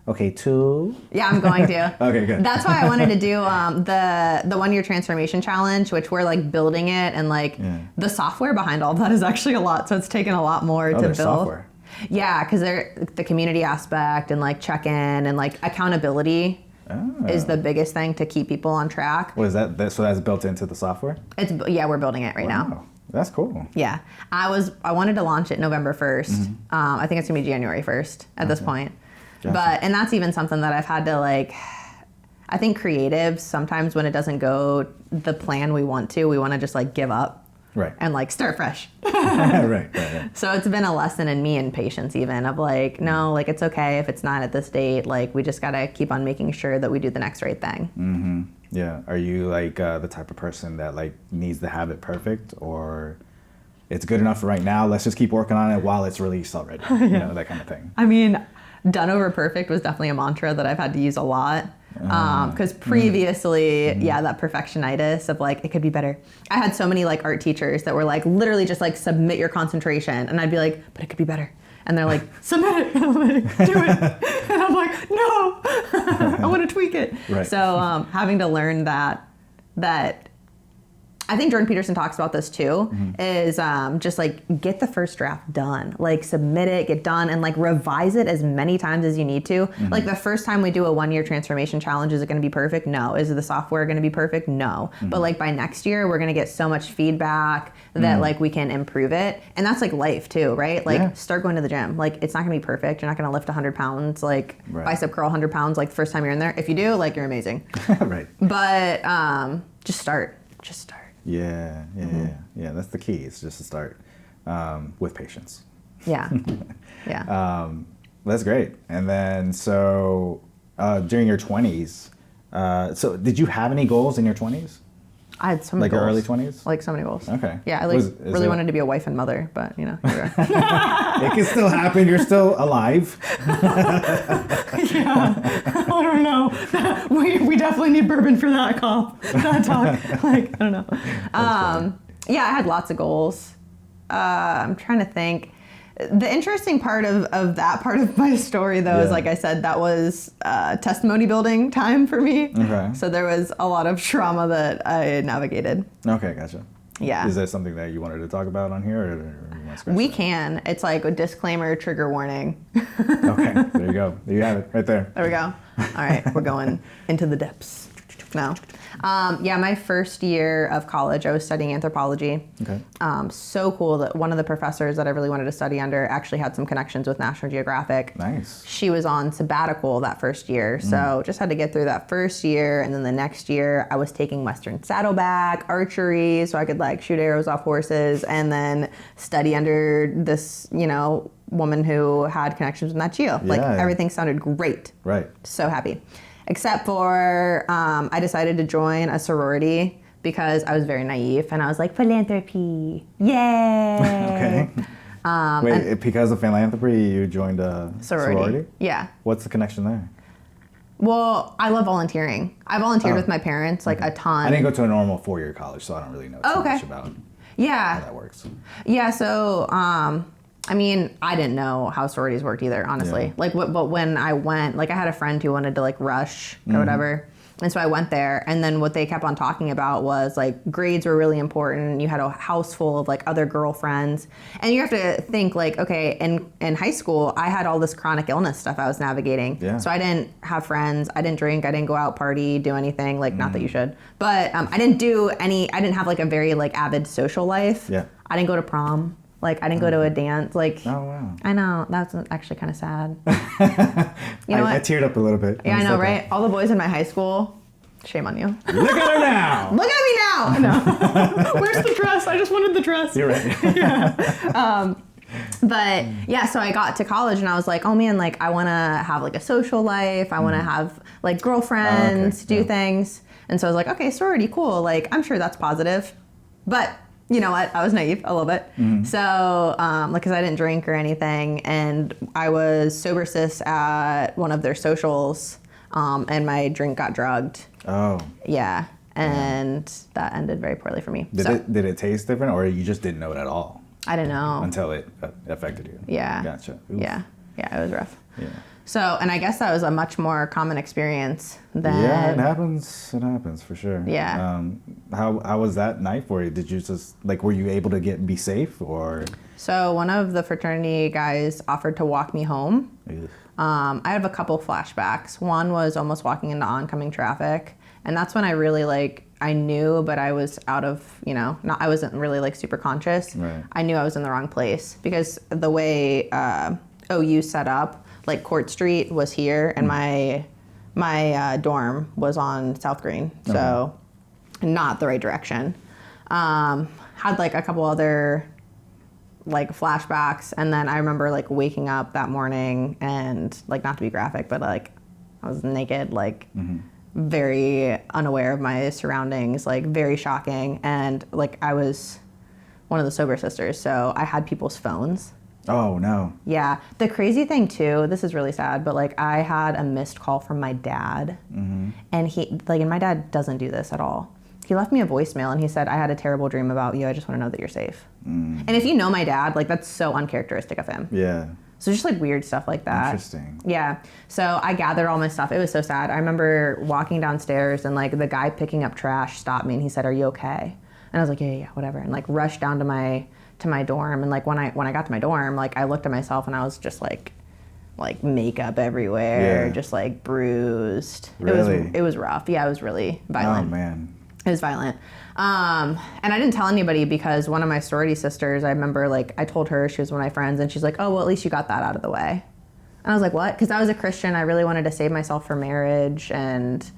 okay, 2. Yeah, I'm going to. Okay, good. That's why I wanted to do the 1-year transformation challenge, which we're like building it, and like the software behind all of that is actually a lot. So it's taken a lot more to build. Software. Yeah, because the community aspect and like check-in and like accountability. Is the biggest thing to keep people on track. What is that? So that's built into the software? We're building it right now. That's cool. Yeah. I wanted to launch it November 1st. I think it's gonna be January 1st at this point. Gotcha. And that's even something that I've had to like, I think creatives, sometimes when it doesn't go the plan we want to just like give up. Right. And like start fresh. right. So it's been a lesson in me and patience even of like, no, like it's okay if it's not at this date. Like we just got to keep on making sure that we do the next right thing. Yeah. Are you like the type of person that like needs to have it perfect, or it's good enough for right now, let's just keep working on it while it's released already? You know, that kind of thing. I mean, done over perfect was definitely a mantra that I've had to use a lot. Because previously, that perfectionitis of like, it could be better. I had so many like art teachers that were like, literally just like submit your concentration. And I'd be like, but it could be better. And they're like, submit it. And I'm like, do it. And I'm like, no, I want to tweak it. Right. So having to learn that I think Jordan Peterson talks about this too, is just like get the first draft done, like submit it, get done, and like revise it as many times as you need to. Like the first time we do a 1-year transformation challenge, is it going to be perfect? No. Is the software going to be perfect? No. But like by next year, we're going to get so much feedback that like we can improve it. And that's like life too, right? Like start going to the gym. Like it's not going to be perfect. You're not going to lift 100 pounds, like bicep curl 100 pounds, like the first time you're in there. If you do, like you're amazing. Right. But just start. Just start. Yeah. That's the key. It's just to start with patience. Yeah. Yeah. That's great. And then, so during your 20s, so did you have any goals in your 20s? I had so many like goals. Your early 20s? Like so many goals. Okay. Yeah, I really wanted to be a wife and mother, but you know. It can still happen. You're still alive. Yeah. I don't know. We definitely need bourbon for that call. That talk. Like, I don't know. Yeah, I had lots of goals. I'm trying to think. The interesting part of that part of my story, though, is like I said, that was testimony building time for me. Okay. So there was a lot of trauma that I navigated. Okay, gotcha. Yeah. Is that something that you wanted to talk about on here, or you want to We can. It's like a disclaimer, trigger warning. Okay, there you go. There you have it, right there. There we go. All right, we're going into the depths. No. Yeah, my first year of college, I was studying anthropology. Okay. So cool that one of the professors that I really wanted to study under actually had some connections with National Geographic. Nice. She was on sabbatical that first year, so just had to get through that first year, and then the next year I was taking Western saddleback, archery, so I could like shoot arrows off horses, and then study under this, woman who had connections with Nat Geo. Like everything sounded great. Right. So happy. Except for I decided to join a sorority because I was very naive, and I was like, philanthropy, yay! Okay. Wait, because of philanthropy, you joined a sorority? Yeah. What's the connection there? Well, I love volunteering. I volunteered with my parents, like a ton. I didn't go to a normal 4-year college, so I don't really know too much about how that works. Yeah, so I mean, I didn't know how sororities worked either, honestly. Yeah. But when I went, like I had a friend who wanted to like rush or whatever. And so I went there, and then what they kept on talking about was like grades were really important. You had a house full of like other girlfriends, and you have to think like, okay, in high school, I had all this chronic illness stuff I was navigating. Yeah. So I didn't have friends. I didn't drink. I didn't go out party, do anything. Like not that you should, but I didn't have like a very like avid social life. Yeah. I didn't go to prom. Like, I didn't go to a dance. Like, oh, wow. I know. That's actually kind of sad. You know what? I teared up a little bit. Yeah, I know, right? All the boys in my high school, shame on you. Look at her now. Look at me now. I know. Where's the dress? I just wanted the dress. You're right. Yeah. But yeah, so I got to college and I was like, oh man, like I want to have like a social life. I want to have like girlfriends, do things. And so I was like, okay, sorority, cool. Like, I'm sure that's positive. But you know what? I was naive a little bit. So, like, cause I didn't drink or anything, and I was sober cis at one of their socials, and my drink got drugged. Oh. Yeah. And that ended very poorly for me. Did it taste different, or you just didn't know it at all? I didn't know. Until it affected you. Yeah. Gotcha. Oof. Yeah. Yeah, it was rough. Yeah. So, and I guess that was a much more common experience than... Yeah, it happens. It happens for sure. Yeah. How was that night for you? Did you just, like, were you able to be safe, or? So one of the fraternity guys offered to walk me home. I have a couple flashbacks. One was almost walking into oncoming traffic. And that's when I really, like, I knew, but I was out of, I wasn't really, like, super conscious. Right. I knew I was in the wrong place. Because the way OU set up, like Court Street was here, and my dorm was on South Green, so not the right direction. Had like a couple other like flashbacks, and then I remember like waking up that morning and like, not to be graphic, but like I was naked, like very unaware of my surroundings, like very shocking, and like I was one of the sober sisters, so I had people's phones. Oh, no. Yeah. The crazy thing, too, this is really sad, but, like, I had a missed call from my dad. And and my dad doesn't do this at all. He left me a voicemail, and he said, I had a terrible dream about you. I just want to know that you're safe. And if you know my dad, like, that's so uncharacteristic of him. Yeah. So just, like, weird stuff like that. Interesting. Yeah. So I gathered all my stuff. It was so sad. I remember walking downstairs, and, like, the guy picking up trash stopped me, and he said, are you okay? And I was like, yeah, whatever. And like rushed down to my dorm. And like when I got to my dorm, like I looked at myself and I was just like makeup everywhere, just like bruised. Really? It was rough. Yeah, it was really violent. Oh man. It was violent. And I didn't tell anybody because one of my sorority sisters, I remember like I told her, she was one of my friends, and she's like, oh, well, at least you got that out of the way. And I was like, what? Because I was a Christian. I really wanted to save myself for marriage. And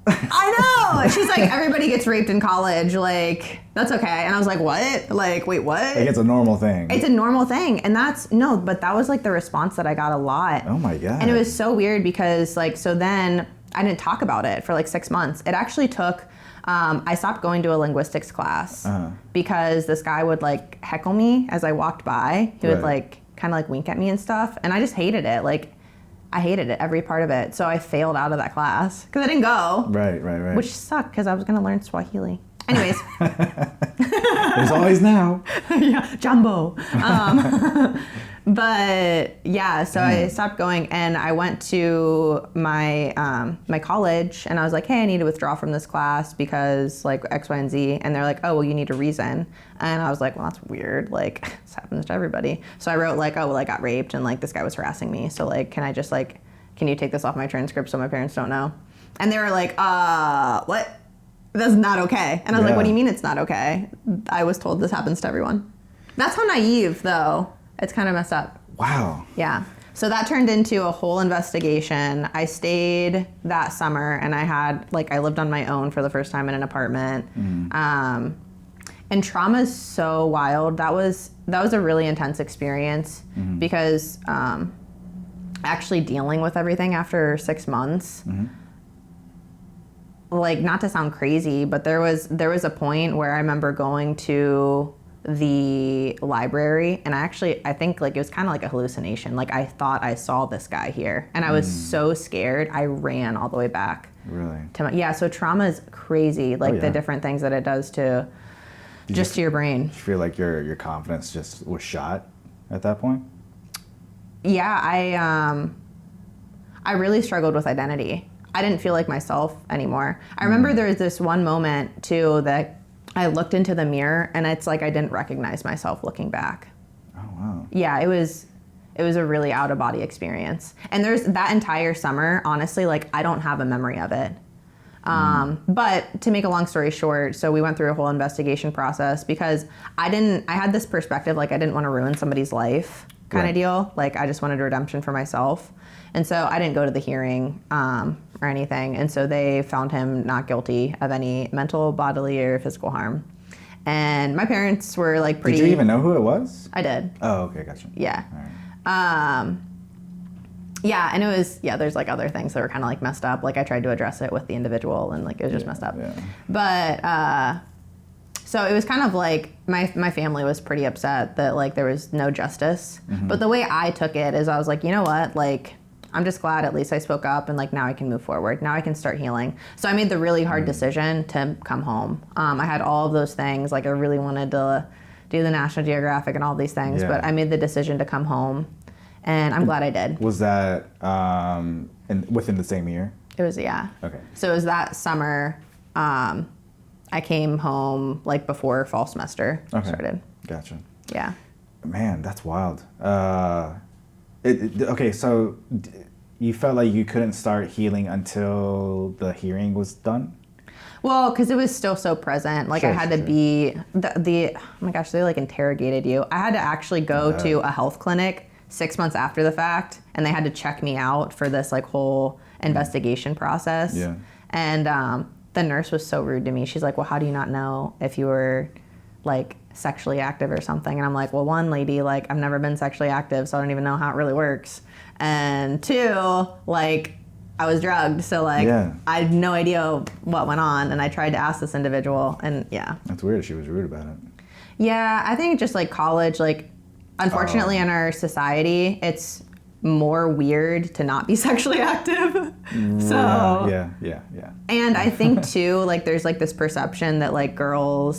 I know. She's like, everybody gets raped in college. Like, that's okay. And I was like, what? Like, wait, what? Like, it's a normal thing. It's a normal thing. And but that was like the response that I got a lot. Oh my God. And it was so weird because like, so then I didn't talk about it for like 6 months. It actually took, I stopped going to a linguistics class because this guy would like heckle me as I walked by. He would like kind of like wink at me and stuff. And I just hated it. Like, I hated it, every part of it. So I failed out of that class because I didn't go. Right. Which sucked because I was going to learn Swahili. Anyways. There's always now. Yeah, Jumbo. But yeah, so I stopped going and I went to my my college and I was like, hey, I need to withdraw from this class because like X, Y, and Z. And they're like, oh, well, you need a reason. And I was like, well, that's weird. Like, this happens to everybody. So I wrote like, oh, well, I got raped and like this guy was harassing me. So like, can you take this off my transcript so my parents don't know? And they were like, what? That's not okay. And I was like, what do you mean it's not okay? I was told this happens to everyone. That's how naive, though. It's kind of messed up. Wow. Yeah. So that turned into a whole investigation. I stayed that summer and I lived on my own for the first time in an apartment. And trauma is so wild. That was a really intense experience because actually dealing with everything after 6 months, like, not to sound crazy, but there was a point where I remember going to the library and I think like it was kind of like a hallucination. Like I thought I saw this guy here and I was so scared. I ran all the way back. Really? So trauma is crazy. Like the different things that it does to to your brain. Did you feel like your confidence just was shot at that point? Yeah, I really struggled with identity. I didn't feel like myself anymore. I remember there was this one moment too that I looked into the mirror and it's like I didn't recognize myself looking back. Oh, wow. Yeah, it was a really out of body experience. And there's that entire summer, honestly, like I don't have a memory of it. But to make a long story short, so we went through a whole investigation process because I had this perspective, like I didn't want to ruin somebody's life kind of deal. Like I just wanted redemption for myself. And so I didn't go to the hearing or anything. And so they found him not guilty of any mental, bodily, or physical harm. And my parents were like pretty... Did you even know who it was? I did. Oh, okay, gotcha. Yeah. All right. Yeah, and it was, there's like other things that were kind of like messed up. Like I tried to address it with the individual and like it was just messed up. Yeah. But, so it was kind of like my family was pretty upset that like there was no justice. But the way I took it is I was like, you know what, like I'm just glad at least I spoke up and like now I can move forward. Now I can start healing. So I made the really hard decision to come home. I had all of those things. Like I really wanted to do the National Geographic and all these things, but I made the decision to come home and I'm glad I did. Was that within the same year? It was, yeah. Okay. So it was that summer. I came home like before fall semester started. Gotcha. Yeah. Man, that's wild. Okay, so you felt like you couldn't start healing until the hearing was done? Well, because it was still so present. Like I had to be, oh my gosh, they like interrogated you. I had to actually go to a health clinic 6 months after the fact, and they had to check me out for this like whole investigation process. Yeah. And the nurse was so rude to me. She's like, well, how do you not know if you were like sexually active or something? And I'm like, well, one, lady, like I've never been sexually active, so I don't even know how it really works. And two, like I was drugged, so like I had no idea what went on. And I tried to ask this individual, and that's weird. She was rude about it. Yeah, I think just like college, like unfortunately in our society, it's more weird to not be sexually active. So yeah. And I think too, like there's like this perception that like girls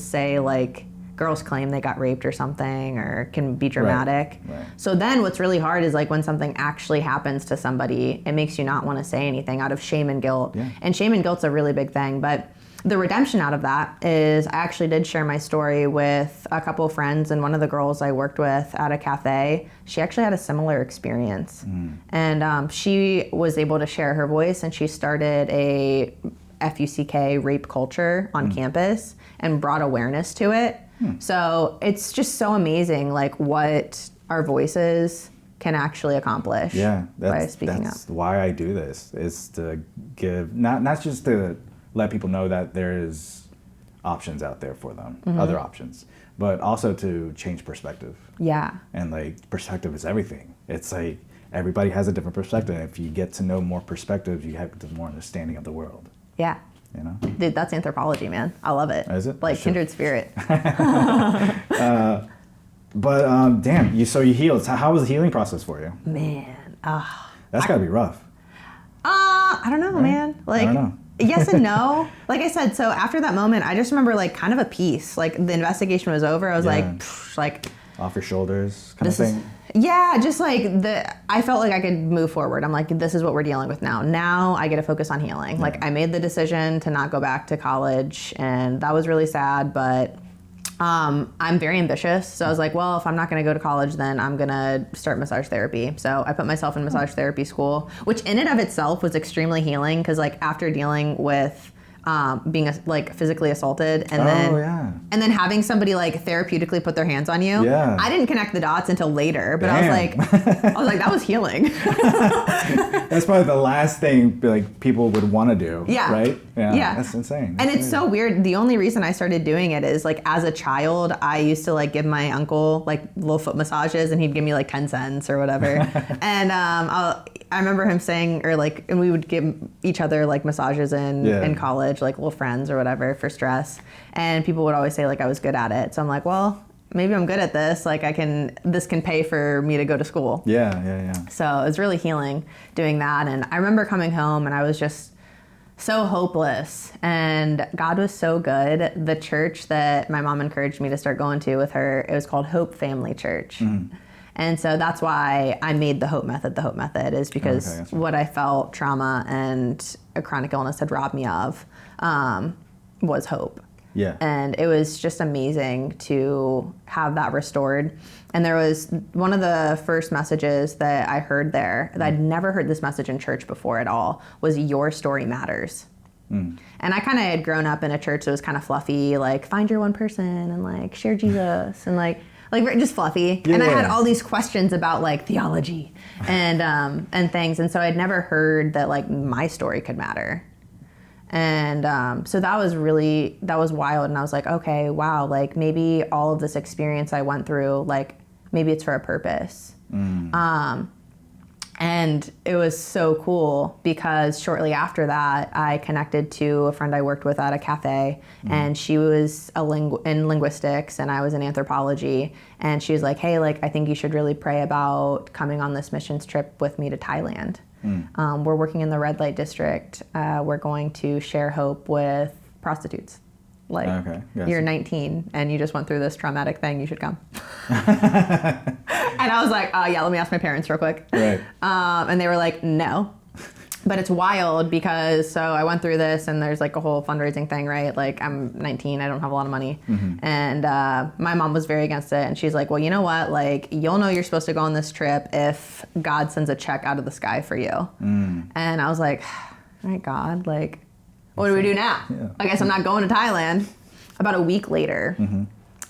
claim they got raped or something, or can be dramatic. Right. So then what's really hard is like when something actually happens to somebody, it makes you not want to say anything out of shame and guilt. Yeah. And shame and guilt's a really big thing. But the redemption out of that is I actually did share my story with a couple of friends, and one of the girls I worked with at a cafe, she actually had a similar experience. And she was able to share her voice, and she started a FUCK rape culture on campus and brought awareness to it. So it's just so amazing, like what our voices can actually accomplish. Yeah, by speaking that's up. why I do this, is to give, not just to let people know that there is options out there for them, other options, but also to change perspective. Yeah. And like, perspective is everything. It's like, everybody has a different perspective. If you get to know more perspectives, you have more understanding of the world. Yeah. You know? Dude, that's anthropology, man. I love it. Is it? Like kindred spirit. But damn, so you healed. So how was the healing process for you? Man. That's gotta be rough. I don't know, Right? man. Like, I don't know. yes and no. Like I said, so after that moment, I just remember like kind of a peace. Like the investigation was over. I was Yeah. like, pfft, like Off your shoulders kind of this thing? is, yeah, just like I felt like I could move forward. I'm like, this is what we're dealing with now. Now I get to focus on healing. Like I made the decision to not go back to college, and that was really sad, but I'm very ambitious. So I was like, well, if I'm not going to go to college, then I'm going to start massage therapy. So I put myself in massage therapy school, which in and of itself was extremely healing. Cause like after dealing with, being like physically assaulted and then having somebody like therapeutically put their hands on you. Yeah. I didn't connect the dots until later, but Damn. I was like, that was healing. That's probably the last thing like people would want to do. Yeah. Right? Yeah. That's insane. And it's so weird. The only reason I started doing it is like as a child, I used to like give my uncle like little foot massages, and he'd give me like 10 cents or whatever. And I remember him saying, or like, and we would give each other like massages in college, like little friends or whatever for stress. And people would always say like I was good at it. So I'm like, well, maybe I'm good at this. Like this can pay for me to go to school. Yeah. So it was really healing doing that. And I remember coming home and I was just so hopeless, and God was so good. The church that my mom encouraged me to start going to with her, it was called Hope Family Church. And so that's why I made the Hope Method is because what I felt trauma and a chronic illness had robbed me of was hope. Yeah. And it was just amazing to have that restored. And there was one of the first messages that I heard there, that I'd never heard this message in church before at all, was your story matters. And I kind of had grown up in a church that was kind of fluffy, like find your one person and like share Jesus and like just fluffy. And I had all these questions about like theology and things. And so I'd never heard that like my story could matter. And so that was wild. And I was like, okay, wow, like maybe all of this experience I went through, like maybe it's for a purpose. And it was so cool because shortly after that, I connected to a friend I worked with at a cafe, and she was in linguistics and I was in anthropology. And she was like, hey, like, I think you should really pray about coming on this missions trip with me to Thailand. We're working in the red light district. We're going to share hope with prostitutes. Like, you're 19 and you just went through this traumatic thing, you should come. And I was like, yeah, let me ask my parents real quick. Right. And they were like, no. But it's wild because, so I went through this and there's like a whole fundraising thing, right? Like I'm 19, I don't have a lot of money. And my mom was very against it. And she's like, well, you know what? Like, you'll know you're supposed to go on this trip if God sends a check out of the sky for you. And I was like, all right, God, like, what do we do now? I guess I'm not going to Thailand. About a week later,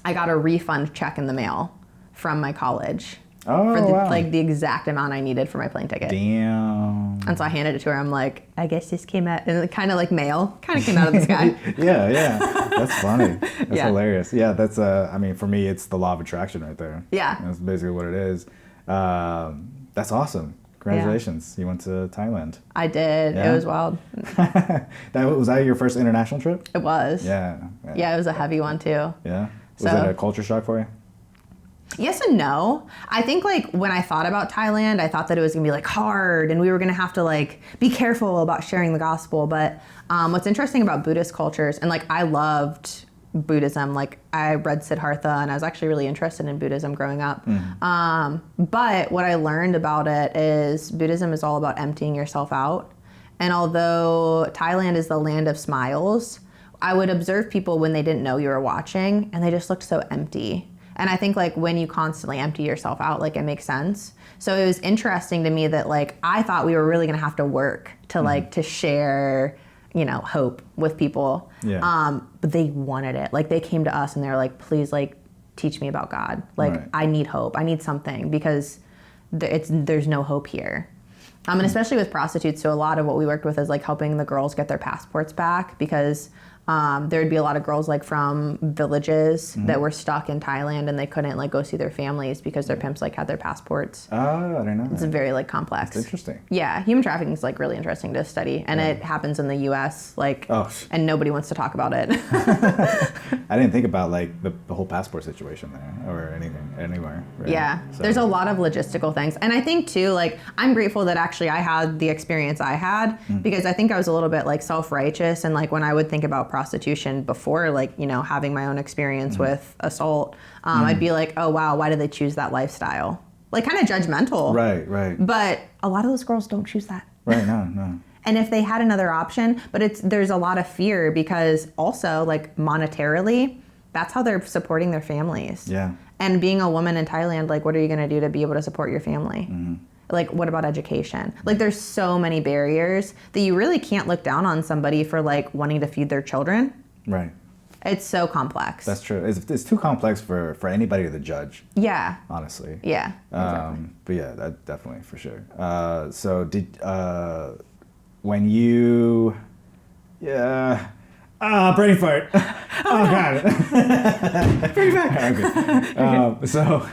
I got a refund check in the mail from my college. For like the exact amount I needed for my plane ticket. Damn. And so I handed it to her. I'm like, I guess this came out, and it kind of like mail, kind of came out of the sky. Yeah. That's funny. That's hilarious. Yeah, that's, I mean, for me, it's the law of attraction right there. Yeah. That's basically what it is. That's awesome. Congratulations. You went to Thailand. I did. Yeah? It was wild. Was that your first international trip? It was. Yeah. Yeah, it was a heavy one too. Yeah? Was it a culture shock for you? Yes and no. I think like when I thought about Thailand, I thought that it was gonna be like hard and we were gonna have to like be careful about sharing the gospel. But what's interesting about Buddhist cultures, and like I loved Buddhism, like I read Siddhartha and I was actually really interested in Buddhism growing up. But what I learned about it is Buddhism is all about emptying yourself out. And although Thailand is the land of smiles, I would observe people when they didn't know you were watching, and they just looked so empty. And I think like when you constantly empty yourself out, like it makes sense. So it was interesting to me that like I thought we were really gonna have to work to like to share, you know, hope with people. Yeah. But they wanted it. Like they came to us and they were like, please like teach me about God. Like Right. I need hope. I need something because there's no hope here. And especially with prostitutes, so a lot of what we worked with is like helping the girls get their passports back because there would be a lot of girls like from villages that were stuck in Thailand and they couldn't like go see their families because their pimps like had their passports. Oh, I didn't know It's that. very like complex. That's interesting. Yeah, human trafficking is like really interesting to study, and it happens in the U.S. like, and nobody wants to talk about it. I didn't think about like the whole passport situation there or anything anywhere. Right? Yeah, So- there's a lot of logistical things, and I think too like I'm grateful that actually I had the experience I had because I think I was a little bit like self-righteous, and like when I would think about prostitution before like, you know, having my own experience with assault, I'd be like, oh wow, why did they choose that lifestyle? Like kind of judgmental. Right. But a lot of those girls don't choose that. Right, no. And if they had another option, but there's a lot of fear because also like monetarily, that's how they're supporting their families. Yeah. And being a woman in Thailand, like what are you going to do to be able to support your family? Like what about education? Like there's so many barriers that you really can't look down on somebody for like wanting to feed their children. Right. It's so complex. That's true. It's too complex for anybody to judge. Yeah. Honestly. Yeah. Exactly. But yeah, that definitely for sure. So did when you brain fart. Oh god. Brain fart. Okay. So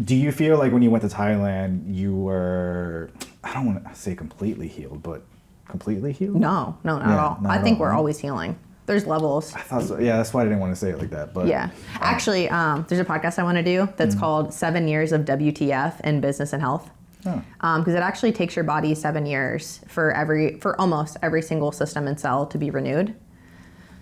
do you feel like when you went to Thailand you were, I don't want to say completely healed, but completely healed? No, not at all. not I at think all, we're huh? always healing. There's levels. I thought so. Yeah, that's why I didn't want to say it like that. But Yeah. Actually, there's a podcast I want to do that's called 7 Years of WTF in Business and Health. Because it actually takes your body 7 years for almost every single system and cell to be renewed.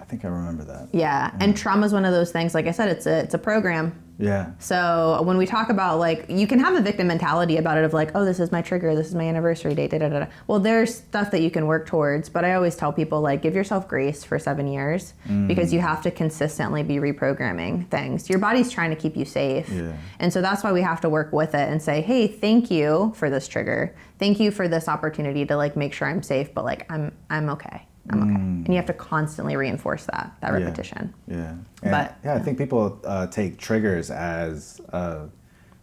I think I remember that. Yeah. And trauma is one of those things. Like I said, it's a program. Yeah. So when we talk about like, you can have a victim mentality about it of like, oh, this is my trigger, this is my anniversary date, da da da. Well, there's stuff that you can work towards, but I always tell people like, give yourself grace for 7 years because you have to consistently be reprogramming things. Your body's trying to keep you safe. Yeah. And so that's why we have to work with it and say, hey, thank you for this trigger. Thank you for this opportunity to like make sure I'm safe, but like I'm okay. I'm okay. And you have to constantly reinforce that repetition. Yeah. But I think people take triggers as a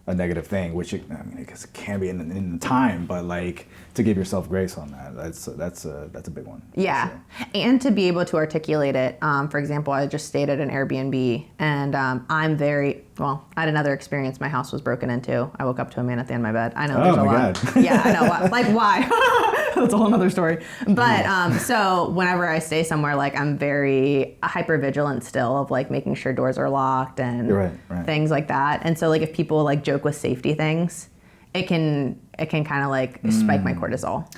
negative thing, which I guess it can be in time, but like to give yourself grace on that, that's a big one. Yeah, and to be able to articulate it. For example, I just stayed at an Airbnb, and I had another experience. My house was broken into. I woke up to a man at the end of my bed. I know there's a lot. God. Yeah, I know. Like why? That's a whole other story. But so whenever I stay somewhere, like I'm very hyper vigilant still of like making sure doors are locked and Right. things like that. And so like if people like joke with safety things, it can kind of like spike my cortisol.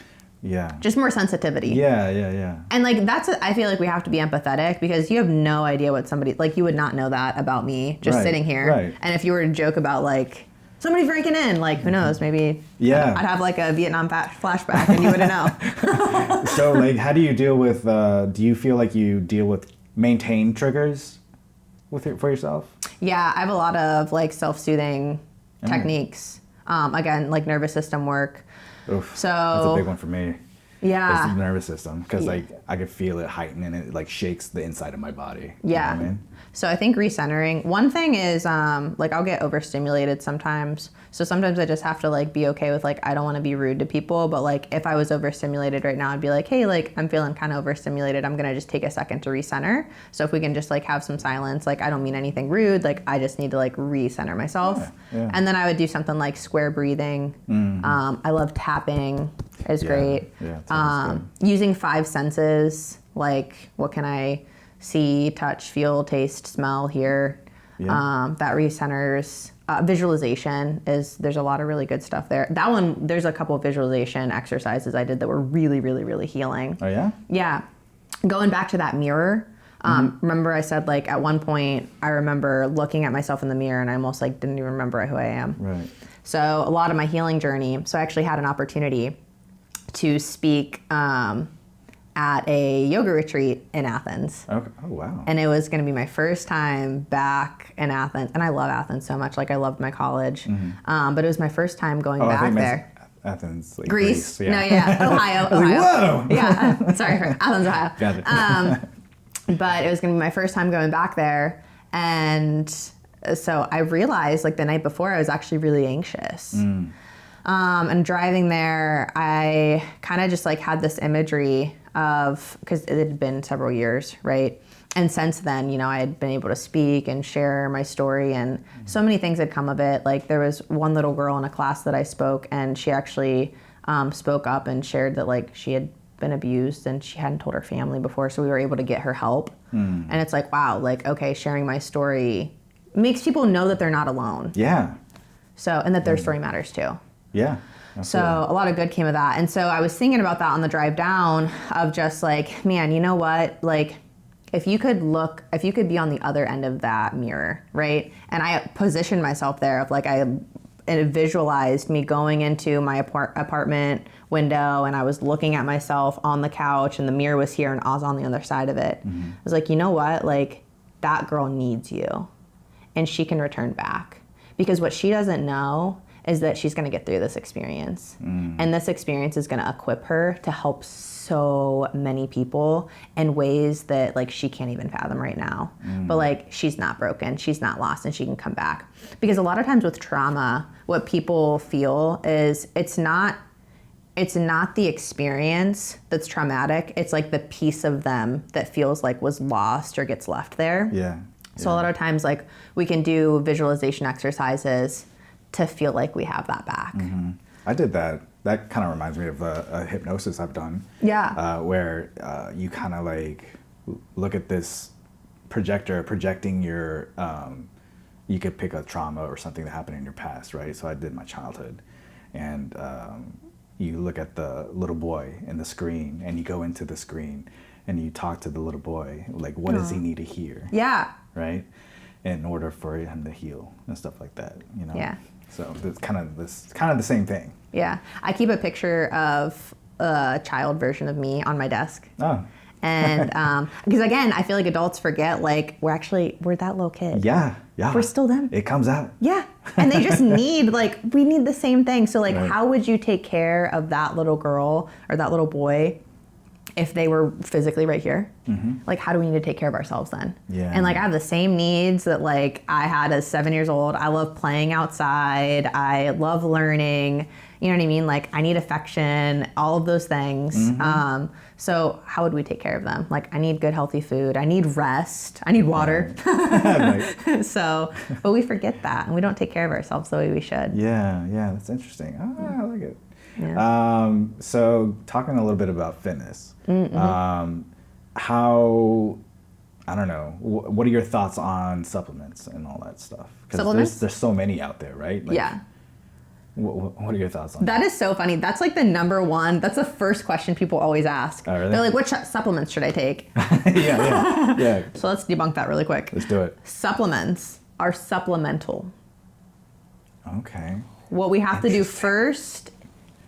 Yeah. Just more sensitivity. Yeah. And like I feel like we have to be empathetic because you have no idea what somebody, like you would not know that about me just Right, sitting here. right. And if you were to joke about like somebody breaking in, like who knows, maybe Yeah. I'd have like a Vietnam flashback and you wouldn't know. So like, how do you deal with? Do you feel like you deal with maintain triggers for yourself? Yeah, I have a lot of like self-soothing techniques. Again, like nervous system work. Oof, So that's a big one for me. Yeah. It's the nervous system because like I could feel it heighten and it like shakes the inside of my body. You Yeah. know what I mean? So I think recentering. One thing is like I'll get overstimulated sometimes. So sometimes I just have to like be okay with like I don't want to be rude to people, but like if I was overstimulated right now, I'd be like, hey, like I'm feeling kind of overstimulated. I'm gonna just take a second to recenter. So if we can just like have some silence, like I don't mean anything rude. Like I just need to like recenter myself. Yeah. And then I would do something like square breathing. I love tapping. Is great. Yeah. Using 5 senses, like what can I see, touch, feel, taste, smell, hear. Yeah. That recenters. Visualization there's a lot of really good stuff there. That one, there's a couple of visualization exercises I did that were really, really, really healing. Oh yeah? Yeah. Going back to that mirror, remember I said like at one point I remember looking at myself in the mirror and I almost like didn't even remember who I am. Right. So a lot of my healing journey, so I actually had an opportunity to speak at a yoga retreat in Athens. Okay. Oh, wow. And it was going to be my first time back in Athens. And I love Athens so much. Like, I loved my college. But it was my first time going back there. Athens, like Greece. Yeah. No, yeah. Ohio. I was like, whoa! Yeah. Sorry, Athens, Ohio. Got it. But it was going to be my first time going back there. And so I realized, like, the night before, I was actually really anxious. And driving there, I kind of just, like, had this imagery of, because it had been several years, right? And since then, you know, I had been able to speak and share my story, and so many things had come of it. Like, there was one little girl in a class that I spoke, and she actually spoke up and shared that, like, she had been abused and she hadn't told her family before, so we were able to get her help. And it's like, wow, like, okay, sharing my story makes people know that they're not alone. Yeah. So, and that their story matters too. Yeah. Absolutely. So a lot of good came of that. And so I was thinking about that on the drive down, of just like, man, you know what? Like, if you could be on the other end of that mirror, right? And I positioned myself there, of like, I visualized me going into my apartment window, and I was looking at myself on the couch, and the mirror was here and I was on the other side of it. I was like, you know what? Like, that girl needs you, and she can return back, because what she doesn't know is that she's going to get through this experience. And this experience is going to equip her to help so many people in ways that, like, she can't even fathom right now. But, like, she's not broken, she's not lost, and she can come back. Because a lot of times with trauma, what people feel is it's not the experience that's traumatic, it's like the piece of them that feels like was lost or gets left there. Yeah. So a lot of times, like, we can do visualization exercises to feel like we have that back. I did that. That kind of reminds me of a hypnosis I've done. Yeah. Where you kind of like look at this projector projecting your, you could pick a trauma or something that happened in your past, right? So I did my childhood. And you look at the little boy in the screen, and you go into the screen and you talk to the little boy, like, what does he need to hear? Yeah. Right? In order for him to heal and stuff like that, you know? Yeah. So it's kind of the same thing. Yeah. I keep a picture of a child version of me on my desk. Oh. And because, again, I feel like adults forget, like, we're that little kid. Yeah. Yeah. We're still them. It comes out. Yeah. And they just need, like, we need the same thing. So, like, Right. How would you take care of that little girl or that little boy if they were physically right here? Like, how do we need to take care of ourselves then? Yeah. And, like, I have the same needs that, like, I had as 7 years old. I love playing outside. I love learning. You know what I mean? Like, I need affection, all of those things. So how would we take care of them? Like, I need good, healthy food. I need rest. I need water. Right. So, but we forget that, and we don't take care of ourselves the way we should. Yeah. That's interesting. I like it. Yeah. So talking a little bit about fitness, how, I don't know, what are your thoughts on supplements and all that stuff? Supplements? There's so many out there, right? Like, Yeah. What are your thoughts on That is so funny. That's like the number one. That's the first question people always ask. Oh, really? They're like, "What supplements should I take?" Yeah. So let's debunk that really quick. Let's do it. Supplements are supplemental. Okay. What we have to do first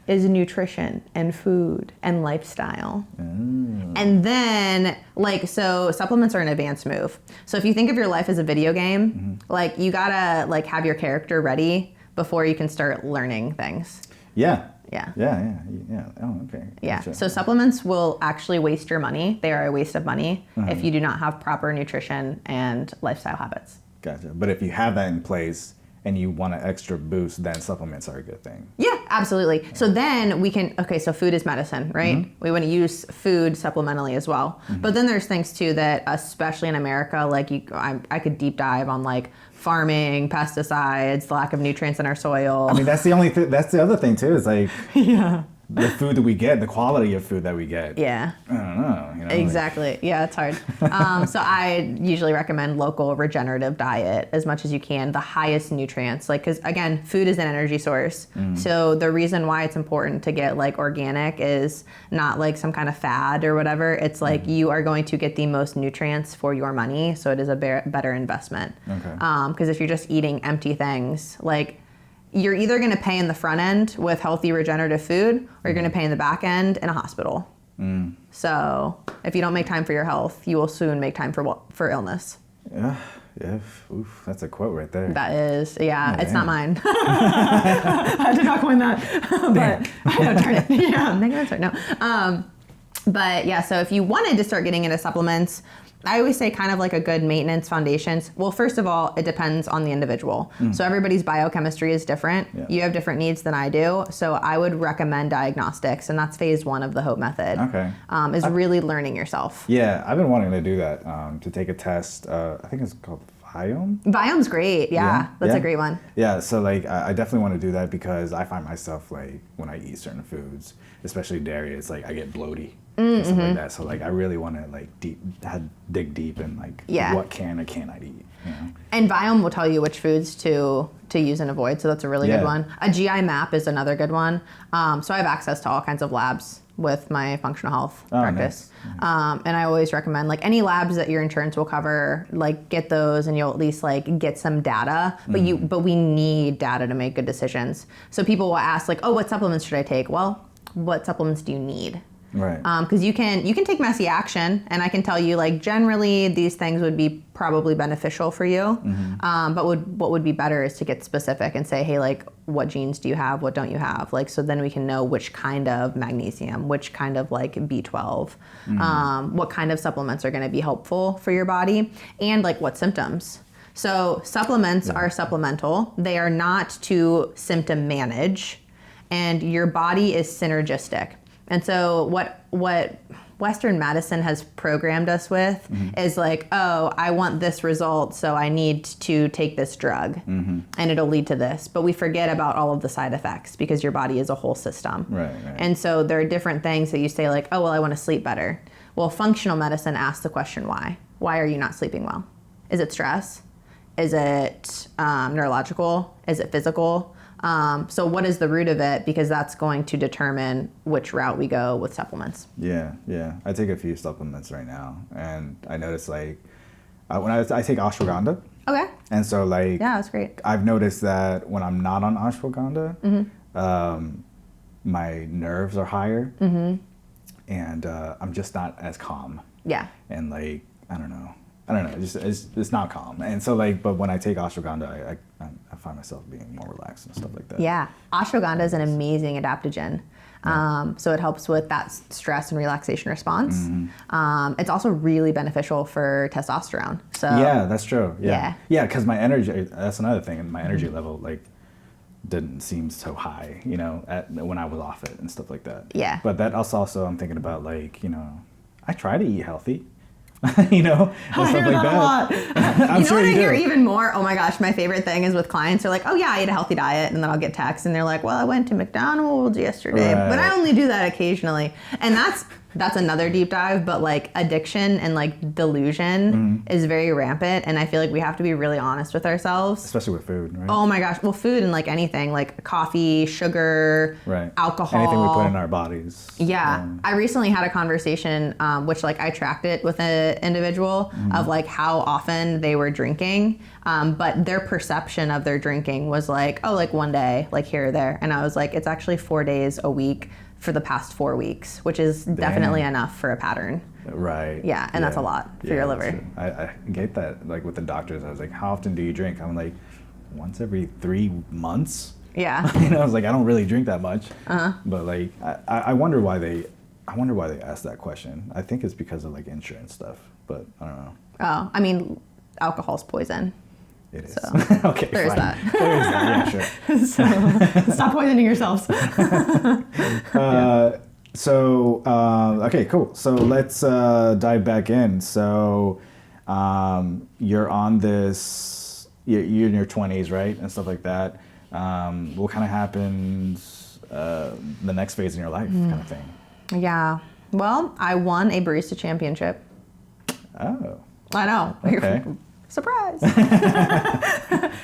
is nutrition and food and lifestyle. And then, like, so supplements are an advanced move. So if you think of your life as a video game, like, you gotta, like, have your character ready before you can start learning things. Yeah. Yeah. Oh, okay. Yeah. Gotcha. So supplements will actually waste your money. They are a waste of money if you do not have proper nutrition and lifestyle habits. Gotcha. But if you have that in place and you want an extra boost, then supplements are a good thing. Yeah, absolutely. So then we can, so food is medicine, right? We want to use food supplementally as well. But then there's things too that, especially in America, like, I could deep dive on, like, farming, pesticides, the lack of nutrients in our soil. I mean, that's the other thing too, is like, the food that we get, the quality of food that we get. Yeah. I don't know. You know, Exactly. Yeah, it's hard. So I usually recommend local regenerative diet as much as you can, the highest nutrients, like, because again, food is an energy source. So the reason why it's important to get, like, organic is not like some kind of fad or whatever. It's like you are going to get the most nutrients for your money. So it is a better investment. Okay. Because if you're just eating empty things, like, you're either going to pay in the front end with healthy regenerative food, or you're going to pay in the back end in a hospital. So if you don't make time for your health, you will soon make time for illness. Yeah. Yeah. Oof, that's a quote right there. That is, yeah. It's not mine. I did not coin that, but I don't turn it. Yeah, Mencer. No. But yeah, so if you wanted to start getting into supplements, I always say kind of like a good maintenance foundations. Well, first of all, it depends on the individual. So everybody's biochemistry is different. Yeah. You have different needs than I do. So I would recommend diagnostics, and that's phase 1 of the HOPE method. Okay. Is really learning yourself. Yeah, I've been wanting to do that, to take a test. I think it's called Viome. Viome's great. Yeah. That's a great one. Yeah, so like I definitely want to do that because I find myself like when I eat certain foods, especially dairy, it's like I get bloaty. And stuff like that. So like I really want to like dig deep in like what can or can't I eat. You know? And Viome will tell you which foods to use and avoid. So that's a really good one. A GI map is another good one. So I have access to all kinds of labs with my functional health practice. Nice. And I always recommend like any labs that your insurance will cover, like get those and you'll at least like get some data, but we need data to make good decisions. So people will ask like, oh, what supplements should I take? Well, what supplements do you need? Right. Because you can take messy action, and I can tell you like generally these things would be probably beneficial for you. But what would be better is to get specific and say, hey, like what genes do you have? What don't you have? Like so then we can know which kind of magnesium, which kind of like B12, what kind of supplements are going to be helpful for your body, and like what symptoms. So supplements are supplemental. They are not to symptom manage, and your body is synergistic. And so what Western medicine has programmed us with is like, oh, I want this result, so I need to take this drug, and it'll lead to this. But we forget about all of the side effects because your body is a whole system. Right. And so there are different things that you say like, oh, well, I want to sleep better. Well, functional medicine asks the question, why? Why are you not sleeping well? Is it stress? Is it neurological? Is it physical? So what is the root of it? Because that's going to determine which route we go with supplements. Yeah. I take a few supplements right now, and I notice like when I take ashwagandha. Okay. And so like that's great. I've noticed that when I'm not on ashwagandha, my nerves are higher, and I'm just not as calm. Yeah. And like I don't know. It's not calm. And so like, but when I take ashwagandha, I find myself being more relaxed and stuff like that. Yeah. Ashwagandha is an amazing adaptogen. So it helps with that stress and relaxation response. It's also really beneficial for testosterone. So yeah, that's true. Yeah. Because my energy, that's another thing. And my energy level like didn't seem so high, you know, when I was off it and stuff like that. Yeah. But that also I'm thinking about like, you know, I try to eat healthy. You know, and stuff like that. A lot. I'm you know sure what I hear even more? Oh my gosh, my favorite thing is with clients. They're like, oh yeah, I ate a healthy diet, and then I'll get texts, and they're like, well, I went to McDonald's yesterday, but I only do that occasionally, and that's another deep dive. But like addiction and like delusion is very rampant, and I feel like we have to be really honest with ourselves, especially with food. Right? Oh my gosh, well, food and like anything, like coffee, sugar, alcohol, anything we put in our bodies. Yeah, I recently had a conversation, which like I tracked it with an individual of like how often they were drinking, but their perception of their drinking was like, oh, like one day, like here or there, and I was like, it's actually 4 days a week for the past 4 weeks, which is definitely enough for a pattern. Right. Yeah, and that's a lot for your liver. I get that. Like with the doctors, I was like, how often do you drink? I'm like, once every 3 months. Yeah. You know, I was like, I don't really drink that much. But like, I wonder why they asked that question. I think it's because of like insurance stuff, but I don't know. Oh, I mean, alcohol's poison. It is. So, okay, there's fine. that. There is that, yeah, sure. So, stop poisoning yourselves. Okay, cool. So let's dive back in. So you're on this, you're in your 20s, right? And stuff like that. What kind of happens the next phase in your life kind of thing? Yeah. Well, I won a Barista championship. Oh. I know. Okay. Surprise.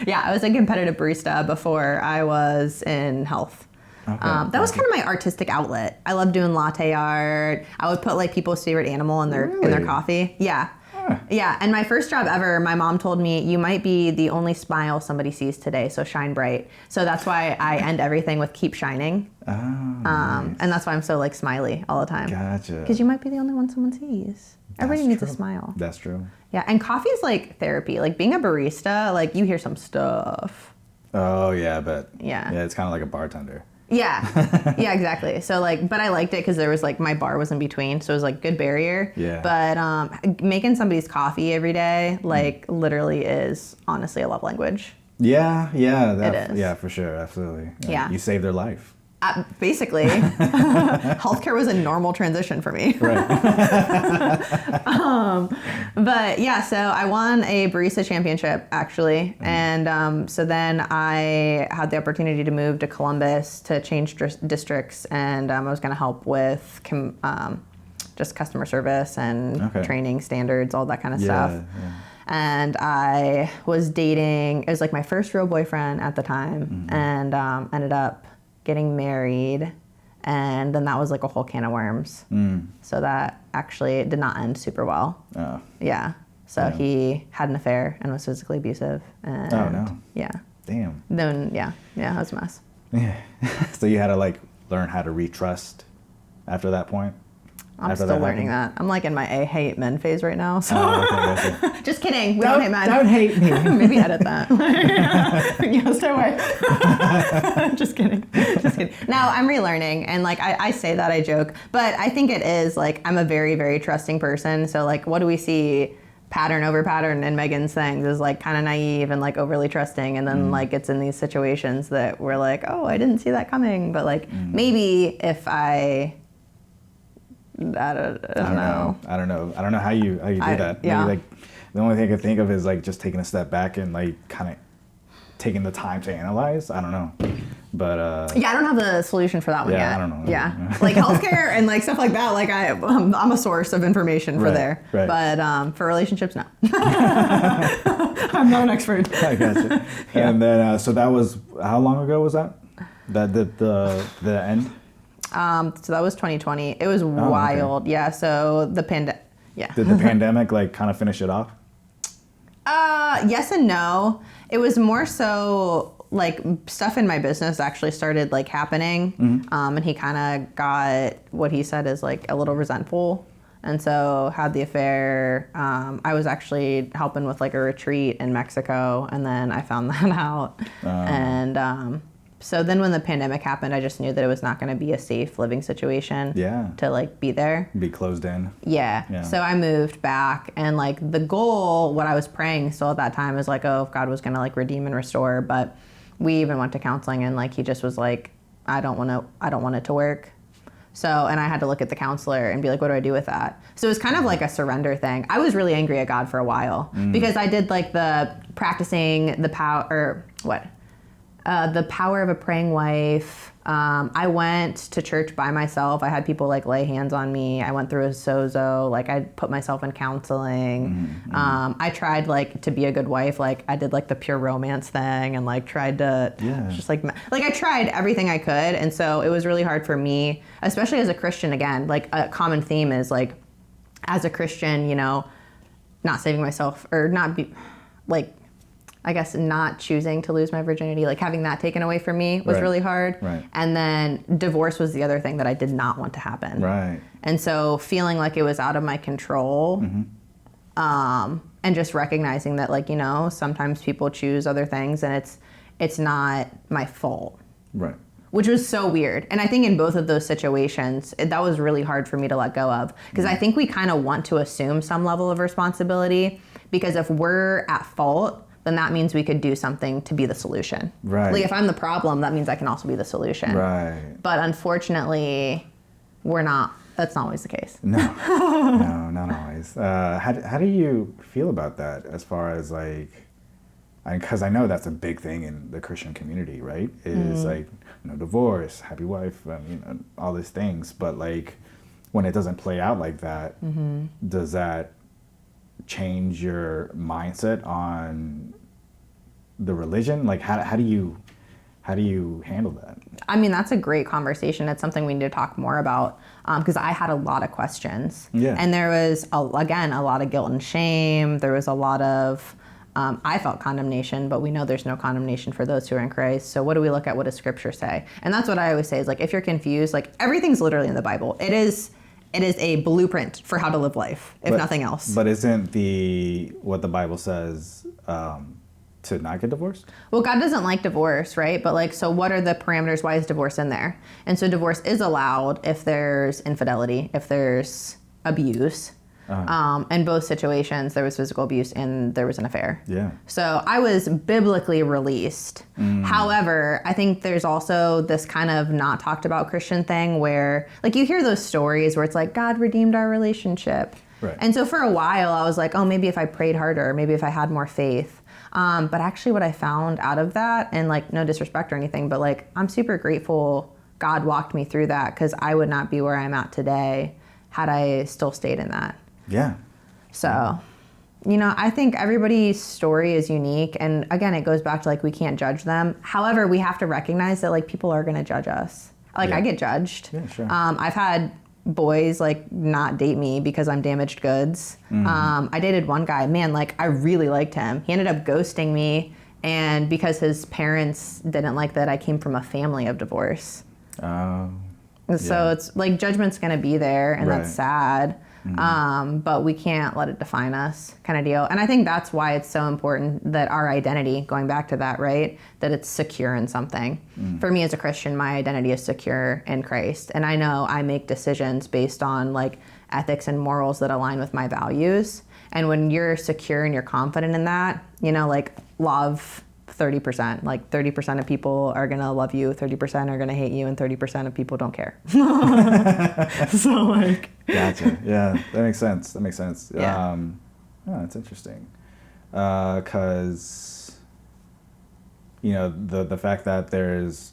Yeah, I was a competitive barista before I was in health. Okay. That was kind of my artistic outlet. I love doing latte art. I would put like people's favorite animal in their coffee. Yeah. Yeah, and my first job ever, my mom told me, you might be the only smile somebody sees today, so shine bright. So that's why I end everything with keep shining. Oh, nice. And that's why I'm so like smiley all the time. Gotcha. Because you might be the only one someone sees. Everybody needs a smile. That's true. Yeah, and coffee is like therapy. Like being a barista, like you hear some stuff. Oh, yeah, but Yeah. it's kind of like a bartender. Yeah, yeah, exactly. So like, but I liked it because there was like, my bar was in between, so it was like good barrier. Yeah. But making somebody's coffee every day, like literally is honestly a love language. Yeah, It is. Yeah, for sure, absolutely. Yeah. You saved their life. Basically, healthcare was a normal transition for me. Right. But yeah, so I won a barista championship actually. And so then I had the opportunity to move to Columbus to change districts. And I was going to help with just customer service and training standards, all that kind of stuff. Yeah. And I was dating, it was like my first real boyfriend at the time, and ended up getting married, and then that was like a whole can of worms. So that actually did not end super well. Oh. Yeah. So he had an affair and was physically abusive. And Oh, no. Yeah. Damn. Then it was a mess. Yeah. So you had to like learn how to retrust after that point? I'm still learning that. I'm like in my I hate men phase right now. So Gotcha. just kidding. We don't hate men. Don't hate me. Maybe edit that. Stay away. Just kidding. Just kidding. Now I'm relearning, and like I say that, I joke, but I think it is like I'm a very, very trusting person. So like, what do we see? Pattern over pattern in Megan's things is like kind of naive and like overly trusting, and then like it's in these situations that we're like, oh, I didn't see that coming, but like maybe if I don't know. I don't know how you do that. Yeah. Maybe like the only thing I can think of is like just taking a step back and like kind of taking the time to analyze. I don't know. But yeah, I don't have the solution for that one yet. I don't know. Yeah. Like healthcare and like stuff like that, like I'm a source of information for there. Right. But for relationships, no. I'm not an expert. I gotcha. And then so that was, how long ago was that? The end? So that was 2020. It was wild. Okay. Yeah. So the pandemic. Yeah. Did the pandemic like kind of finish it off? Yes and no. It was more so like stuff in my business actually started like happening. And he kind of got what he said is like a little resentful. And so had the affair. I was actually helping with like a retreat in Mexico, and then I found that out. And so then when the pandemic happened, I just knew that it was not going to be a safe living situation to like be there. Be closed in. Yeah. So I moved back, and like the goal, what I was praying still at that time is like, oh, if God was going to like redeem and restore. But we even went to counseling, and like he just was like, I don't want it to work. So, and I had to look at the counselor and be like, what do I do with that? So it was kind of like a surrender thing. I was really angry at God for a while because I did like the practicing the power, the power of a praying wife. I went to church by myself. I had people like lay hands on me. I went through a sozo. Like I put myself in counseling. I tried like to be a good wife. Like I did like the pure romance thing and like tried to just like I tried everything I could. And so it was really hard for me, especially as a Christian. Again, like a common theme is like, as a Christian, you know, not saving myself or not be like, I guess not choosing to lose my virginity, like having that taken away from me was really hard. Right. And then divorce was the other thing that I did not want to happen. Right. And so feeling like it was out of my control, and just recognizing that like, you know, sometimes people choose other things and it's not my fault. Right. Which was so weird. And I think in both of those situations, that was really hard for me to let go of. Because I think we kind of want to assume some level of responsibility, because if we're at fault, then that means we could do something to be the solution. Right. Like if I'm the problem, that means I can also be the solution. Right. But unfortunately, we're not. That's not always the case. No, not always. How do you feel about that as far as like, because I know that's a big thing in the Christian community, right? Is like, you know, divorce, happy wife, you know, all these things. But like, when it doesn't play out like that, does that change your mindset on the religion? Like how do you handle that? I mean, that's a great conversation. It's something we need to talk more about because I had a lot of questions. Yeah. And there was, again, a lot of guilt and shame. There was a lot of, I felt condemnation, but we know there's no condemnation for those who are in Christ. So what do we look at? What does Scripture say? And that's what I always say is like, if you're confused, like everything's literally in the Bible. It is a blueprint for how to live life, if nothing else. But isn't what the Bible says to not get divorced? Well, God doesn't like divorce, right? But like, so what are the parameters? Why is divorce in there? And so divorce is allowed if there's infidelity, if there's abuse. In both situations, there was physical abuse and there was an affair. Yeah. So I was biblically released. However, I think there's also this kind of not talked about Christian thing where, like, you hear those stories where it's like, God redeemed our relationship. Right. And so for a while, I was like, oh, maybe if I prayed harder, maybe if I had more faith. But actually what I found out of that, and like, no disrespect or anything, but like, I'm super grateful God walked me through that because I would not be where I'm at today had I still stayed in that. Yeah. So, you know, I think everybody's story is unique. And again, it goes back to like, we can't judge them. However, we have to recognize that like people are going to judge us. Like I get judged. Yeah, sure. I've had boys like not date me because I'm damaged goods. I dated one guy, man, like I really liked him. He ended up ghosting me. And because his parents didn't like that I came from a family of divorce. So it's like judgment's going to be there and that's sad. But we can't let it define us kind of deal. And I think that's why it's so important that our identity, going back to that, right, that it's secure in something. For me as a Christian, my identity is secure in Christ. And I know I make decisions based on like ethics and morals that align with my values. And when you're secure and you're confident in that, you know, like love 30%, like 30% of people are going to love you, 30% are going to hate you, and 30% of people don't care. So like. Gotcha. Yeah, that makes sense. Yeah. That's interesting. Because, you know, the fact that there's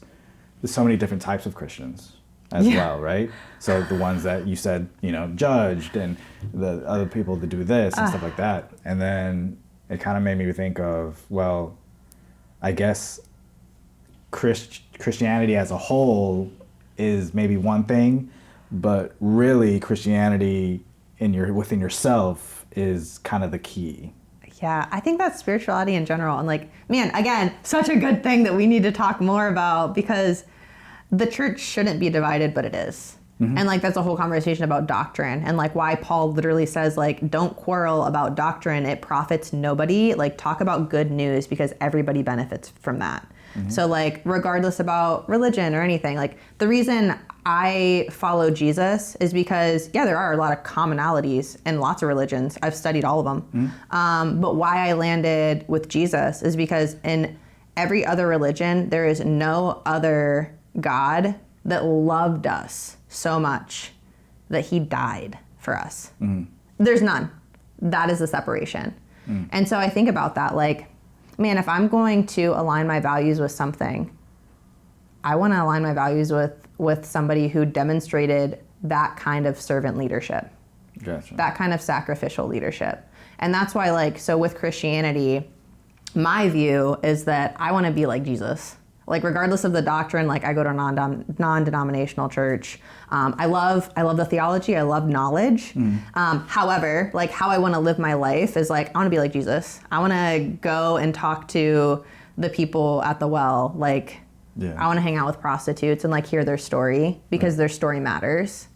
so many different types of Christians as well, right? So the ones that you said, you know, judged and the other people that do this and stuff like that. And then it kind of made me think of, well, I guess Christianity as a whole is maybe one thing, but really Christianity within yourself is kind of the key. Yeah, I think that's spirituality in general. And like, man, again, such a good thing that we need to talk more about because the church shouldn't be divided, but it is. And like, that's a whole conversation about doctrine and like why Paul literally says like, don't quarrel about doctrine. It profits nobody. Like talk about good news because everybody benefits from that. So like, regardless about religion or anything, like the reason I follow Jesus is because, yeah, there are a lot of commonalities in lots of religions. I've studied all of them. But why I landed with Jesus is because in every other religion, there is no other God that loved us so much that he died for us. There's none. That is the separation. And so I think about that, like, man, if I'm going to align my values with something, I want to align my values with somebody who demonstrated that kind of servant leadership, that kind of sacrificial leadership. And that's why, like, so with Christianity, my view is that I want to be like Jesus. Like, regardless of the doctrine, like I go to a non-denominational church. I love the theology. I love knowledge. However, like how I want to live my life is like, I want to be like Jesus. I want to go and talk to the people at the well. Like, I want to hang out with prostitutes and like hear their story because their story matters.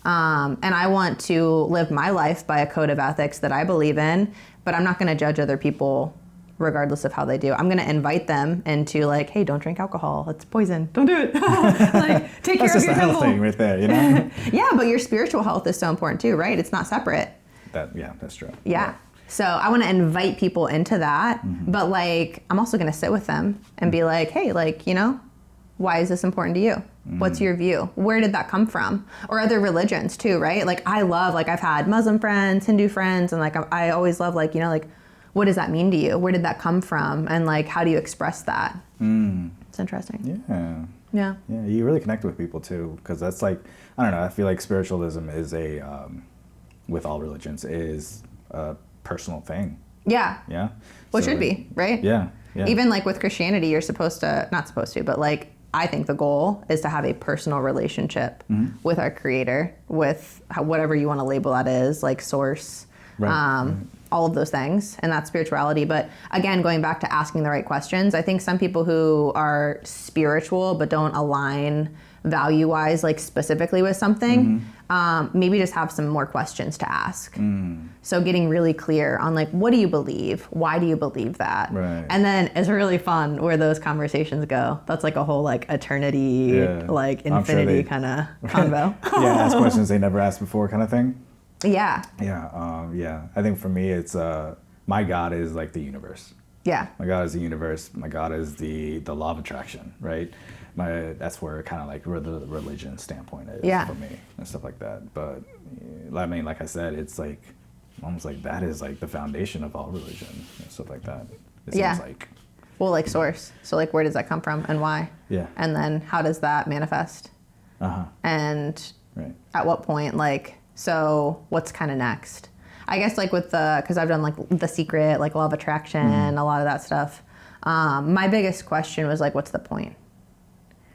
And I want to live my life by a code of ethics that I believe in, but I'm not going to judge other people regardless of how they do. I'm going to invite them into like, hey, don't drink alcohol. It's poison. Don't do it. Like, take care of your temple. That's just a health thing right there, you know? Yeah, but your spiritual health is so important too, right? It's not separate. That's true. Yeah. So I want to invite people into that, but like, I'm also going to sit with them and be like, hey, like, you know, why is this important to you? What's your view? Where did that come from? Or other religions too, right? Like I love, like I've had Muslim friends, Hindu friends, and like I always love like, you know, like what does that mean to you? Where did that come from? And like, how do you express that? It's interesting. Yeah. You really connect with people too, because that's like, I don't know, I feel like spiritualism is with all religions, is a personal thing. Yeah. Yeah. Well, it should be, right? Yeah. Even like with Christianity, you're not supposed to, but like I think the goal is to have a personal relationship with our creator, with whatever you want to label that is, like source, all of those things, and that's spirituality. But again, going back to asking the right questions, I think some people who are spiritual but don't align value-wise, like specifically with something, maybe just have some more questions to ask. So getting really clear on like, what do you believe? Why do you believe that? Right. And then it's really fun where those conversations go. That's like a whole like eternity, like infinity kind of convo. Ask questions they never asked before kind of thing. Yeah. Yeah. I think for me, it's my God is like the universe. Yeah. My God is the universe. My God is the law of attraction, right? That's where kind of like where the religion standpoint is for me and stuff like that. But I mean, like I said, it's like almost like that is like the foundation of all religion and stuff like that. It seems like. Well, like source. So like, where does that come from and why? Yeah. And then how does that manifest? And at what point, like, so what's kind of next? I guess like with because I've done like The Secret, like law of attraction, a lot of that stuff. My biggest question was like, what's the point?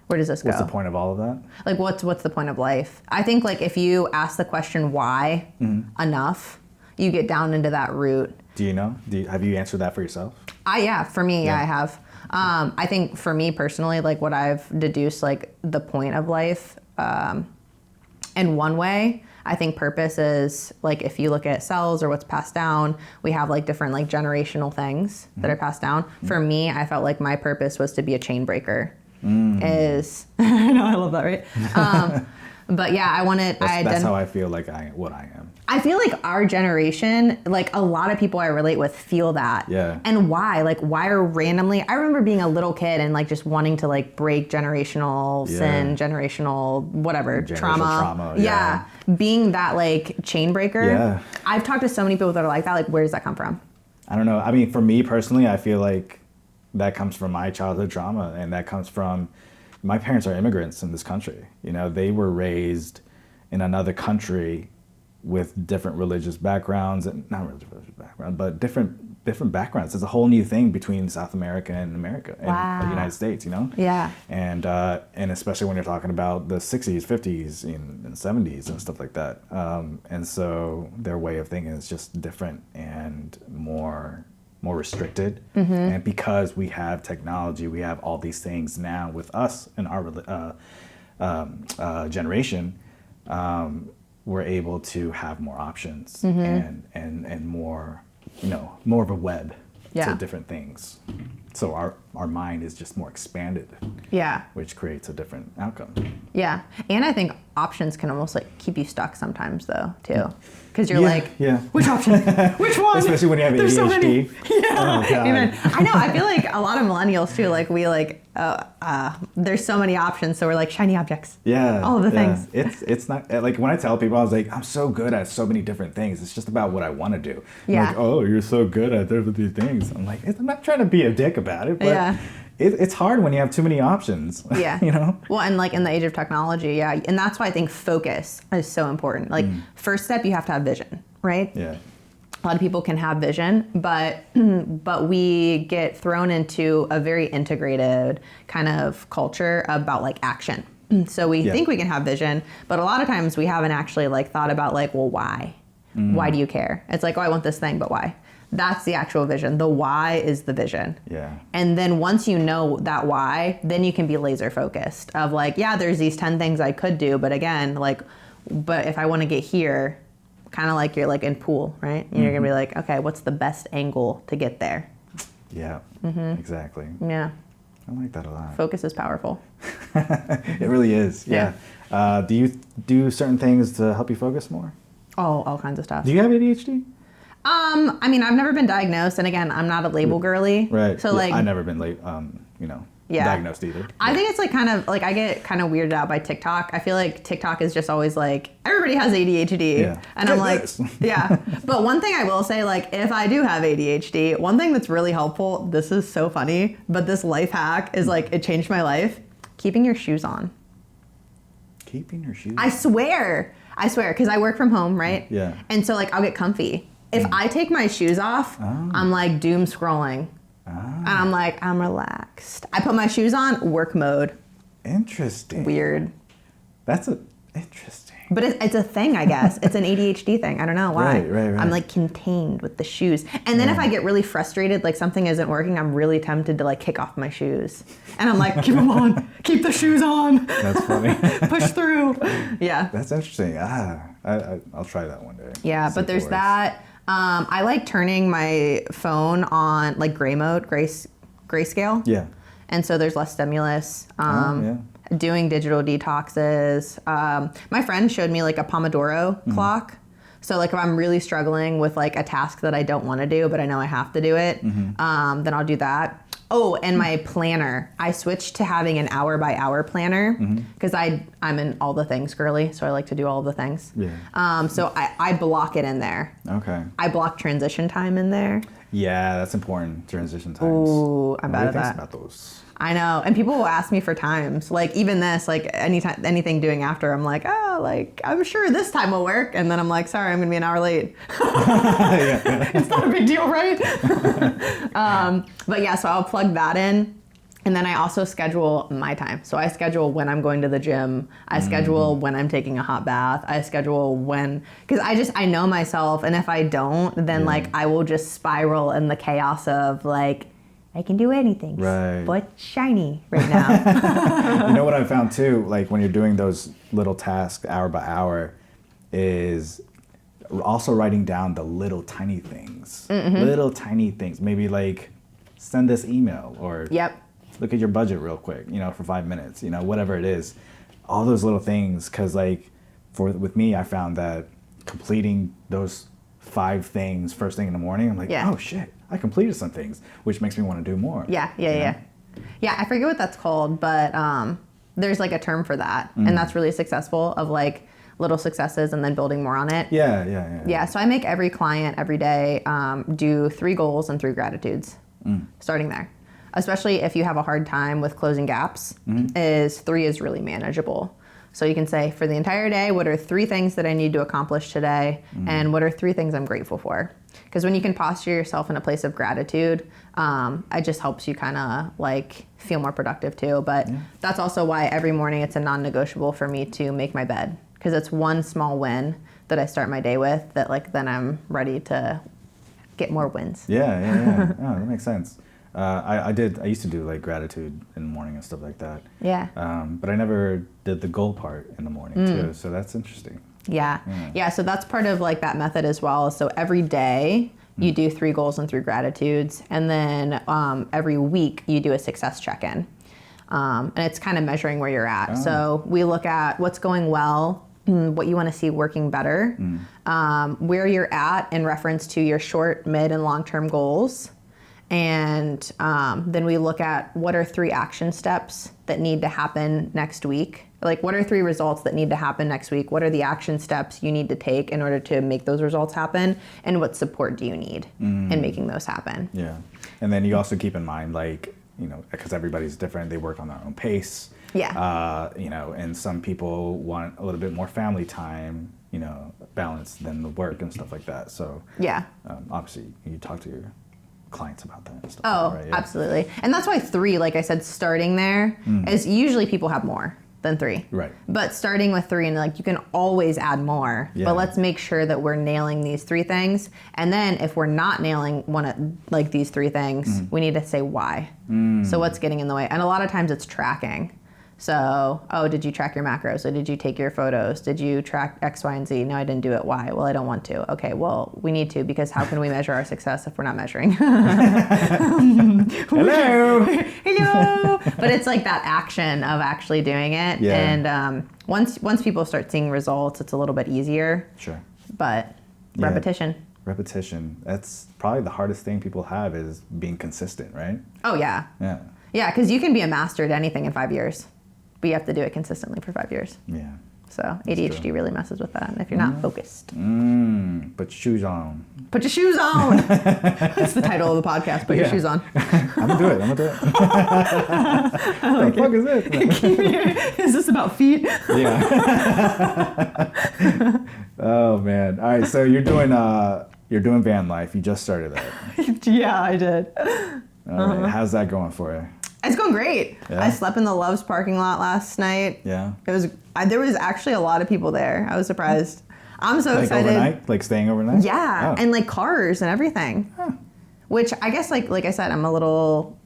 Where does this go? What's the point of all of that? Like, what's the point of life? I think like if you ask the question why enough, you get down into that root. Do you know? Have you answered that for yourself? For me, I have. I think for me personally, like what I've deduced, like the point of life, in one way, I think purpose is like if you look at cells or what's passed down, we have like different like generational things that are passed down. For me, I felt like my purpose was to be a chain breaker. I know, I love that, right? But yeah, I wanted. That's how I feel like what I am. I feel like our generation, like a lot of people I relate with feel that. Yeah. And why? Like why are randomly, I remember being a little kid and like just wanting to like break generational sin, generational whatever, trauma. Yeah. Being that like chain breaker. Yeah. I've talked to so many people that are like that. Like where does that come from? I don't know. I mean, for me personally, I feel like that comes from my childhood trauma, and that comes from my parents are immigrants in this country. You know, they were raised in another country with different religious backgrounds, and not religious background, but different backgrounds. There's a whole new thing between South America and America and the United States, you know? Yeah. And especially when you're talking about the 60s, 50s, and 70s and stuff like that. And so their way of thinking is just different and more restricted. And because we have technology, we have all these things now with us in our generation, we're able to have more options and more, more of a web to different things. So our mind is just more expanded. Yeah. Which creates a different outcome. Yeah. And I think options can almost like keep you stuck sometimes though, too. Because you're which option? Which one? Especially when you have ADHD. So many. Yeah. Oh, God. Amen. I know. I feel like a lot of millennials too, like we like, there's so many options. So we're like shiny objects. Yeah. All of the things. It's not like when I tell people, I was like, I'm so good at so many different things. It's just about what I want to do. Yeah. Like, oh, you're so good at different things. I'm like, I'm not trying to be a dick about it, but it's hard when you have too many options. Yeah. Well, and like in the age of technology, and that's why I think focus is so important. Like first step, you have to have vision, right? Yeah. A lot of people can have vision, but we get thrown into a very integrated kind of culture about like action. So we think we can have vision, but a lot of times we haven't actually like thought about like, well, why? Why do you care? It's like, oh, I want this thing, but why? That's the actual vision. The why is the vision. Yeah. And then once you know that why, then you can be laser focused of like, yeah, there's these 10 things I could do, but again, like, but if I want to get here, kind of like you're like in pool, right? And you're going to be like, okay, what's the best angle to get there? Yeah, exactly. Yeah. I like that a lot. Focus is powerful. It really is. Yeah. Do you do certain things to help you focus more? Oh, all kinds of stuff. Do you have ADHD? I mean, I've never been diagnosed, and again, I'm not a label girly. Right. So like, I've never been diagnosed either. I think it's like kind of like I get kind of weirded out by TikTok. I feel like TikTok is just always like everybody has ADHD, and I'm like, But one thing I will say, like if I do have ADHD, one thing that's really helpful. This is so funny, but this life hack is like it changed my life. Keeping your shoes on. Keeping your shoes. I swear, because I work from home, right? Yeah. And so like I'll get comfy. If I take my shoes off, I'm like doom scrolling. And I'm like, I'm relaxed. I put my shoes on, work mode. Interesting. Weird. That's interesting. But it's a thing, I guess. It's an ADHD thing. I don't know why. Right. I'm like contained with the shoes. And then if I get really frustrated, like something isn't working, I'm really tempted to like kick off my shoes. And I'm like, keep them on. Keep the shoes on. That's funny. Push through. Yeah. That's interesting. I'll try that one day. Yeah, but there's that. I like turning my phone on like gray mode, grayscale. Yeah. And so there's less stimulus. Yeah. Doing digital detoxes. My friend showed me like a Pomodoro clock. So like if I'm really struggling with like a task that I don't want to do, but I know I have to do it, then I'll do that. Oh, and my planner. I switched to having an hour by hour planner because I'm an all the things girly. So I like to do all the things. Yeah. So I block it in there. Okay. I block transition time in there. Yeah, that's important. Transition times. Ooh, I'm bad at that. About those? I know, and people will ask me for times. Like even this, like anything doing after, I'm like, oh, like I'm sure this time will work, and then I'm like, sorry, I'm gonna be an hour late. It's not a big deal, right? But yeah, so I'll plug that in, and then I also schedule my time. So I schedule when I'm going to the gym. I schedule when I'm taking a hot bath. I schedule when, because I know myself, and if I don't, then like I will just spiral in the chaos of like, I can do anything but shiny right now. You know what I found too, like when you're doing those little tasks hour by hour, is also writing down the little tiny things. Little tiny things. Maybe like send this email or look at your budget real quick, for 5 minutes, whatever it is. All those little things, because like with me, I found that completing those 5 things first thing in the morning, I'm like, oh shit, I completed some things, which makes me want to do more. Yeah, I forget what that's called, but there's like a term for that, and that's really successful, of like little successes and then building more on it. Yeah, so I make every client every day do 3 goals and 3 gratitudes, starting there. Especially if you have a hard time with closing gaps, 3 is really manageable. So you can say, for the entire day, what are 3 things that I need to accomplish today? And what are 3 things I'm grateful for? Because when you can posture yourself in a place of gratitude, it just helps you kind of like feel more productive too. But that's also why every morning it's a non-negotiable for me to make my bed. Because it's one small win that I start my day with that like then I'm ready to get more wins. Yeah. Oh, that makes sense. I used to do like gratitude in the morning and stuff like that. Yeah. But I never did the goal part in the morning too. So that's interesting. Yeah. So that's part of like that method as well. So every day you do 3 goals and 3 gratitudes. And then every week you do a success check-in. And it's kind of measuring where you're at. So we look at what's going well, what you want to see working better, where you're at in reference to your short, mid, and long-term goals. And then we look at what are 3 action steps that need to happen next week. Like what are 3 results that need to happen next week? What are the action steps you need to take in order to make those results happen? And what support do you need in making those happen? Yeah. And then you also keep in mind, like, because everybody's different, they work on their own pace. Yeah. And some people want a little bit more family time, balance than the work and stuff like that. So obviously you talk to your clients about that and stuff. Right? Yeah. Absolutely. And that's why 3, like I said, starting there is usually people have more than 3. Right. But starting with 3 and like you can always add more. Yeah. But let's make sure that we're nailing these 3 things. And then if we're not nailing one of like these 3 things, we need to say why. So what's getting in the way? And a lot of times it's tracking. So, did you track your macros? Or did you take your photos? Did you track X, Y, and Z? No, I didn't do it. Why? Well, I don't want to. Okay, well, we need to, because how can we measure our success if we're not measuring? Hello! Hello! But it's like that action of actually doing it. Yeah. And once people start seeing results, it's a little bit easier. Sure. But repetition. Repetition. That's probably the hardest thing people have, is being consistent, right? Oh, yeah. Yeah. Yeah, because you can be a master at anything in 5 years. But you have to do it consistently for 5 years. Yeah. So ADHD really messes with that if you're not focused. Put your shoes on. Put your shoes on. That's the title of the podcast. Put your shoes on. I'm gonna do it. What the fuck is this? Is this about feet? Yeah. Oh man. All right. So you're doing van life. You just started that. Yeah, I did. All right. How's that going for you? It's going great. Yeah. I slept in the Love's parking lot last night. Yeah. There was actually a lot of people there. I was surprised. I'm so excited. Overnight? Like staying overnight? Yeah, and like cars and everything. Huh. Which I guess like I said, I'm a little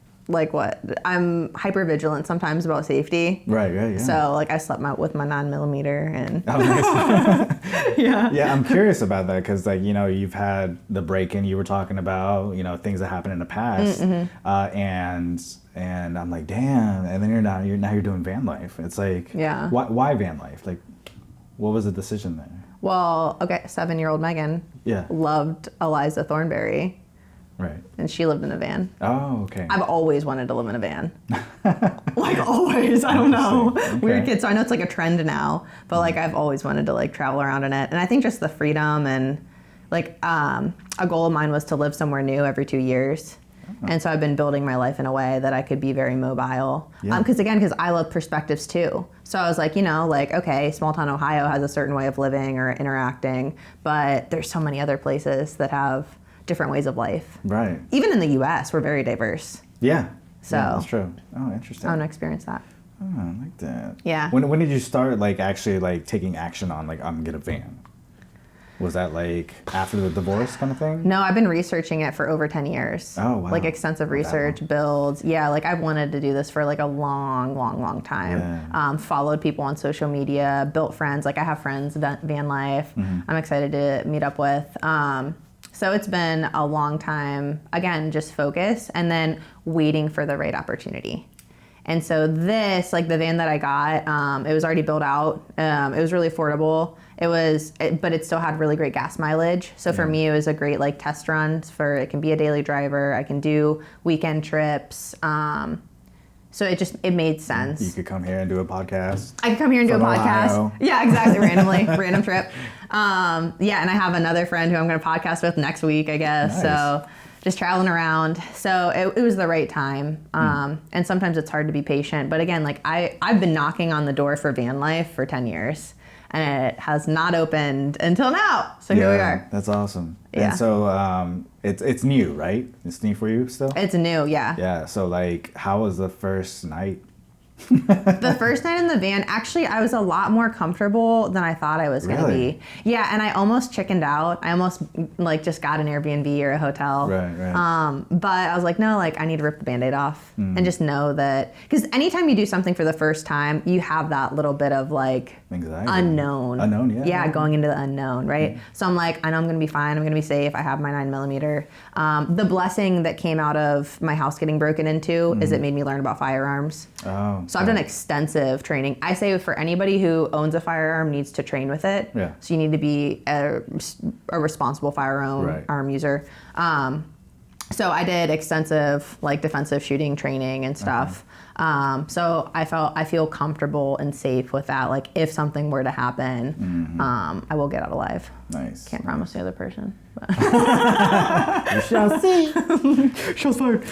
I'm hyper vigilant sometimes about safety. Right, yeah. So like I slept with my 9mm and Oh, nice. yeah. Yeah, I'm curious about that because, like, you've had the break-in you were talking about, things that happened in the past, and I'm like, damn. And then you're doing van life. It's like, Yeah. Why van life? Like, what was the decision there? Well, okay, 7-year-old Meaghan loved Eliza Thornberry. Right. And she lived in a van. Oh, okay. I've always wanted to live in a van. Like always, I don't know. Okay. Weird kid. So I know it's like a trend now, but like I've always wanted to like travel around in it. And I think just the freedom and like a goal of mine was to live somewhere new every 2 years. And so I've been building my life in a way that I could be very mobile. Yeah. Because I love perspectives too. So I was like, okay, small town Ohio has a certain way of living or interacting, but there's so many other places that have different ways of life. Right. Even in the U.S., we're very diverse. Yeah. So yeah, that's true. Oh, interesting. I want to experience that. Oh, I like that. Yeah. When did you start like actually like taking action on like I'm gonna get a van? Was that like after the divorce kind of thing? No, I've been researching it for over 10 years. Oh, wow. Like extensive research, builds. Yeah, like I've wanted to do this for like a long time. Yeah. Followed people on social media, built friends. Like I have friends, van life. I'm excited to meet up with. So it's been a long time, again, just focus and then waiting for the right opportunity. And so this, like the van that I got, it was already built out. It was really affordable. But it still had really great gas mileage. So for me, it was a great like test run it can be a daily driver. I can do weekend trips. So it made sense. You could come here and do a podcast. I could come here and do a from podcast. Ohio. Yeah, exactly. Randomly, random trip. Yeah, and I have another friend who I'm going to podcast with next week, I guess. Nice. So just traveling around. So it was the right time. And sometimes it's hard to be patient. But again, like I've been knocking on the door for van life for 10 years. And it has not opened until now. So here we are. That's awesome. Yeah. And so it's new, right? It's new for you still? It's new, yeah. Yeah. So like, how was the first night? The first night in the van, actually, I was a lot more comfortable than I thought I was going to Really? be. Yeah, and I almost chickened out. I almost like just got an Airbnb or a hotel. Right. But I was like, no, like I need to rip the Band-Aid off and just know that, because anytime you do something for the first time, you have that little bit of like Anxiety. unknown. Unknown, yeah. Yeah, going into the unknown, right? So I'm like, I know I'm going to be fine. I'm going to be safe. I have my 9mm. The blessing that came out of my house getting broken into is it made me learn about firearms. Oh. So I've done extensive training. I say for anybody who owns a firearm needs to train with it. Yeah. So you need to be a responsible firearm user. So I did extensive like defensive shooting training and stuff. So I feel comfortable and safe with that. Like if something were to happen, I will get out alive. Nice. Can't promise the other person. But. You shall see. Shots fired.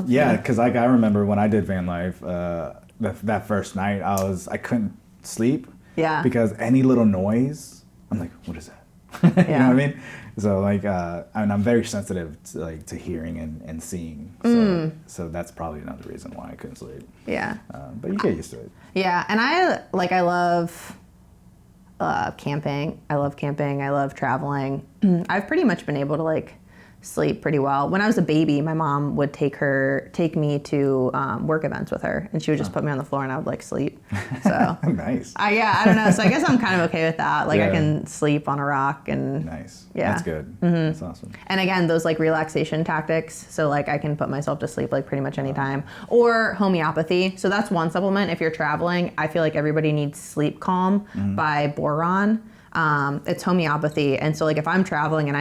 Yeah, because like I remember when I did van life, that first night I couldn't sleep. Yeah. Because any little noise, I'm like, what is that? You know what I mean? So like, I'm very sensitive to hearing and seeing. So that's probably another reason why I couldn't sleep. Yeah. But you get used to it. Yeah, and I love camping. I love camping. I love traveling. I've pretty much been able to like sleep pretty well. When I was a baby, my mom would take me to work events with her, and she would just put me on the floor and I would like sleep. So Nice. I don't know. So I guess I'm kind of okay with that. Like Yeah. I can sleep on a rock and Nice. Yeah. That's good. That's awesome. And again, those like relaxation tactics. So like I can put myself to sleep like pretty much any time. Or homeopathy. So that's one supplement. If you're traveling, I feel like everybody needs Sleep Calm by Boron. It's homeopathy. And so like if I'm traveling and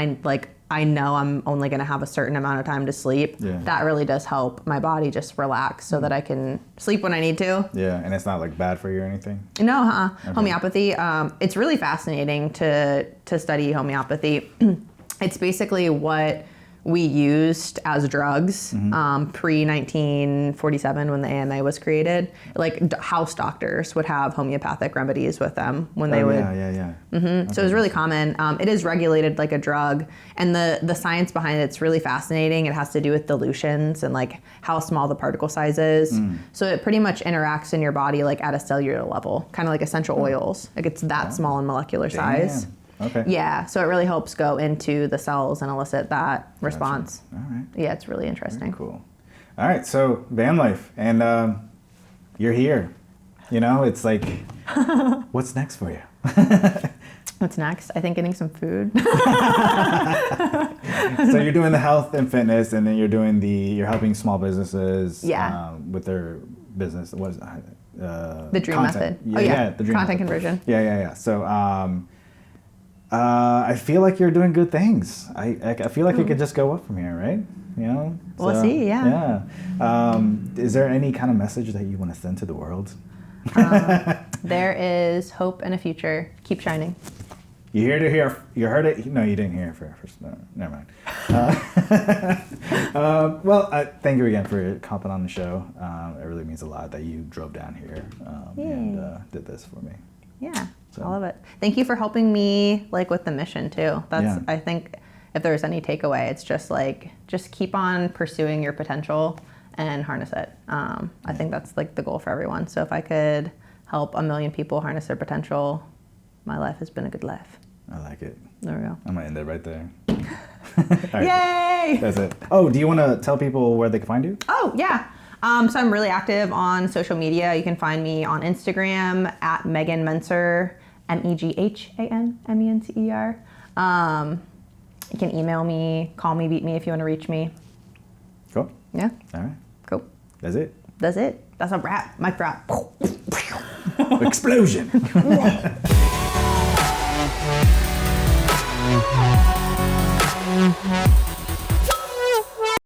I know I'm only going to have a certain amount of time to sleep, that really does help my body just relax so that I can sleep when I need to. Yeah, and it's not like bad for you or anything? No, homeopathy. It's really fascinating to study homeopathy. It's basically what we used as drugs pre-1947 when the AMA was created. Like house doctors would have homeopathic remedies with them when they would. Yeah. Okay. So it was really common. It is regulated like a drug, and the science behind it's really fascinating. It has to do with dilutions and like how small the particle size is. So it pretty much interacts in your body like at a cellular level, kind of like essential oils. Like it's that small in molecular size. Okay. Yeah, so it really helps go into the cells and elicit that response. All right. Yeah, it's really interesting. Very cool. All right, so van life, and you're here. You know, it's like, what's next for you? What's next? I think getting some food. So you're doing the health and fitness, and then you're helping small businesses with their business. What is it? The dream content. method. Yeah, the dream content method. conversion. Yeah. So I feel like you're doing good things. I feel like it could just go up from here, right? You know? We'll see, yeah. Is there any kind of message that you want to send to the world? There is hope and a future. Keep shining. You heard it. No, you didn't hear it first. No, never mind. Thank you again for hopping on the show. It really means a lot that you drove down here and did this for me. Yeah, I love it. Thank you for helping me like with the mission too. I think if there's any takeaway, it's just keep on pursuing your potential and harness it. I think that's like the goal for everyone. So if I could help 1 million people harness their potential, my life has been a good life. I like it. There we go. I'm gonna end it right there. Yay! That's it. Oh, do you want to tell people where they can find you? Oh, yeah. So I'm really active on social media. You can find me on Instagram at Meaghan Mencer, MEGHANMENCER. You can email me, call me, beat me if you want to reach me. Cool. Yeah. All right. Cool. That's it. That's it. That's a wrap. Mic drop. Explosion.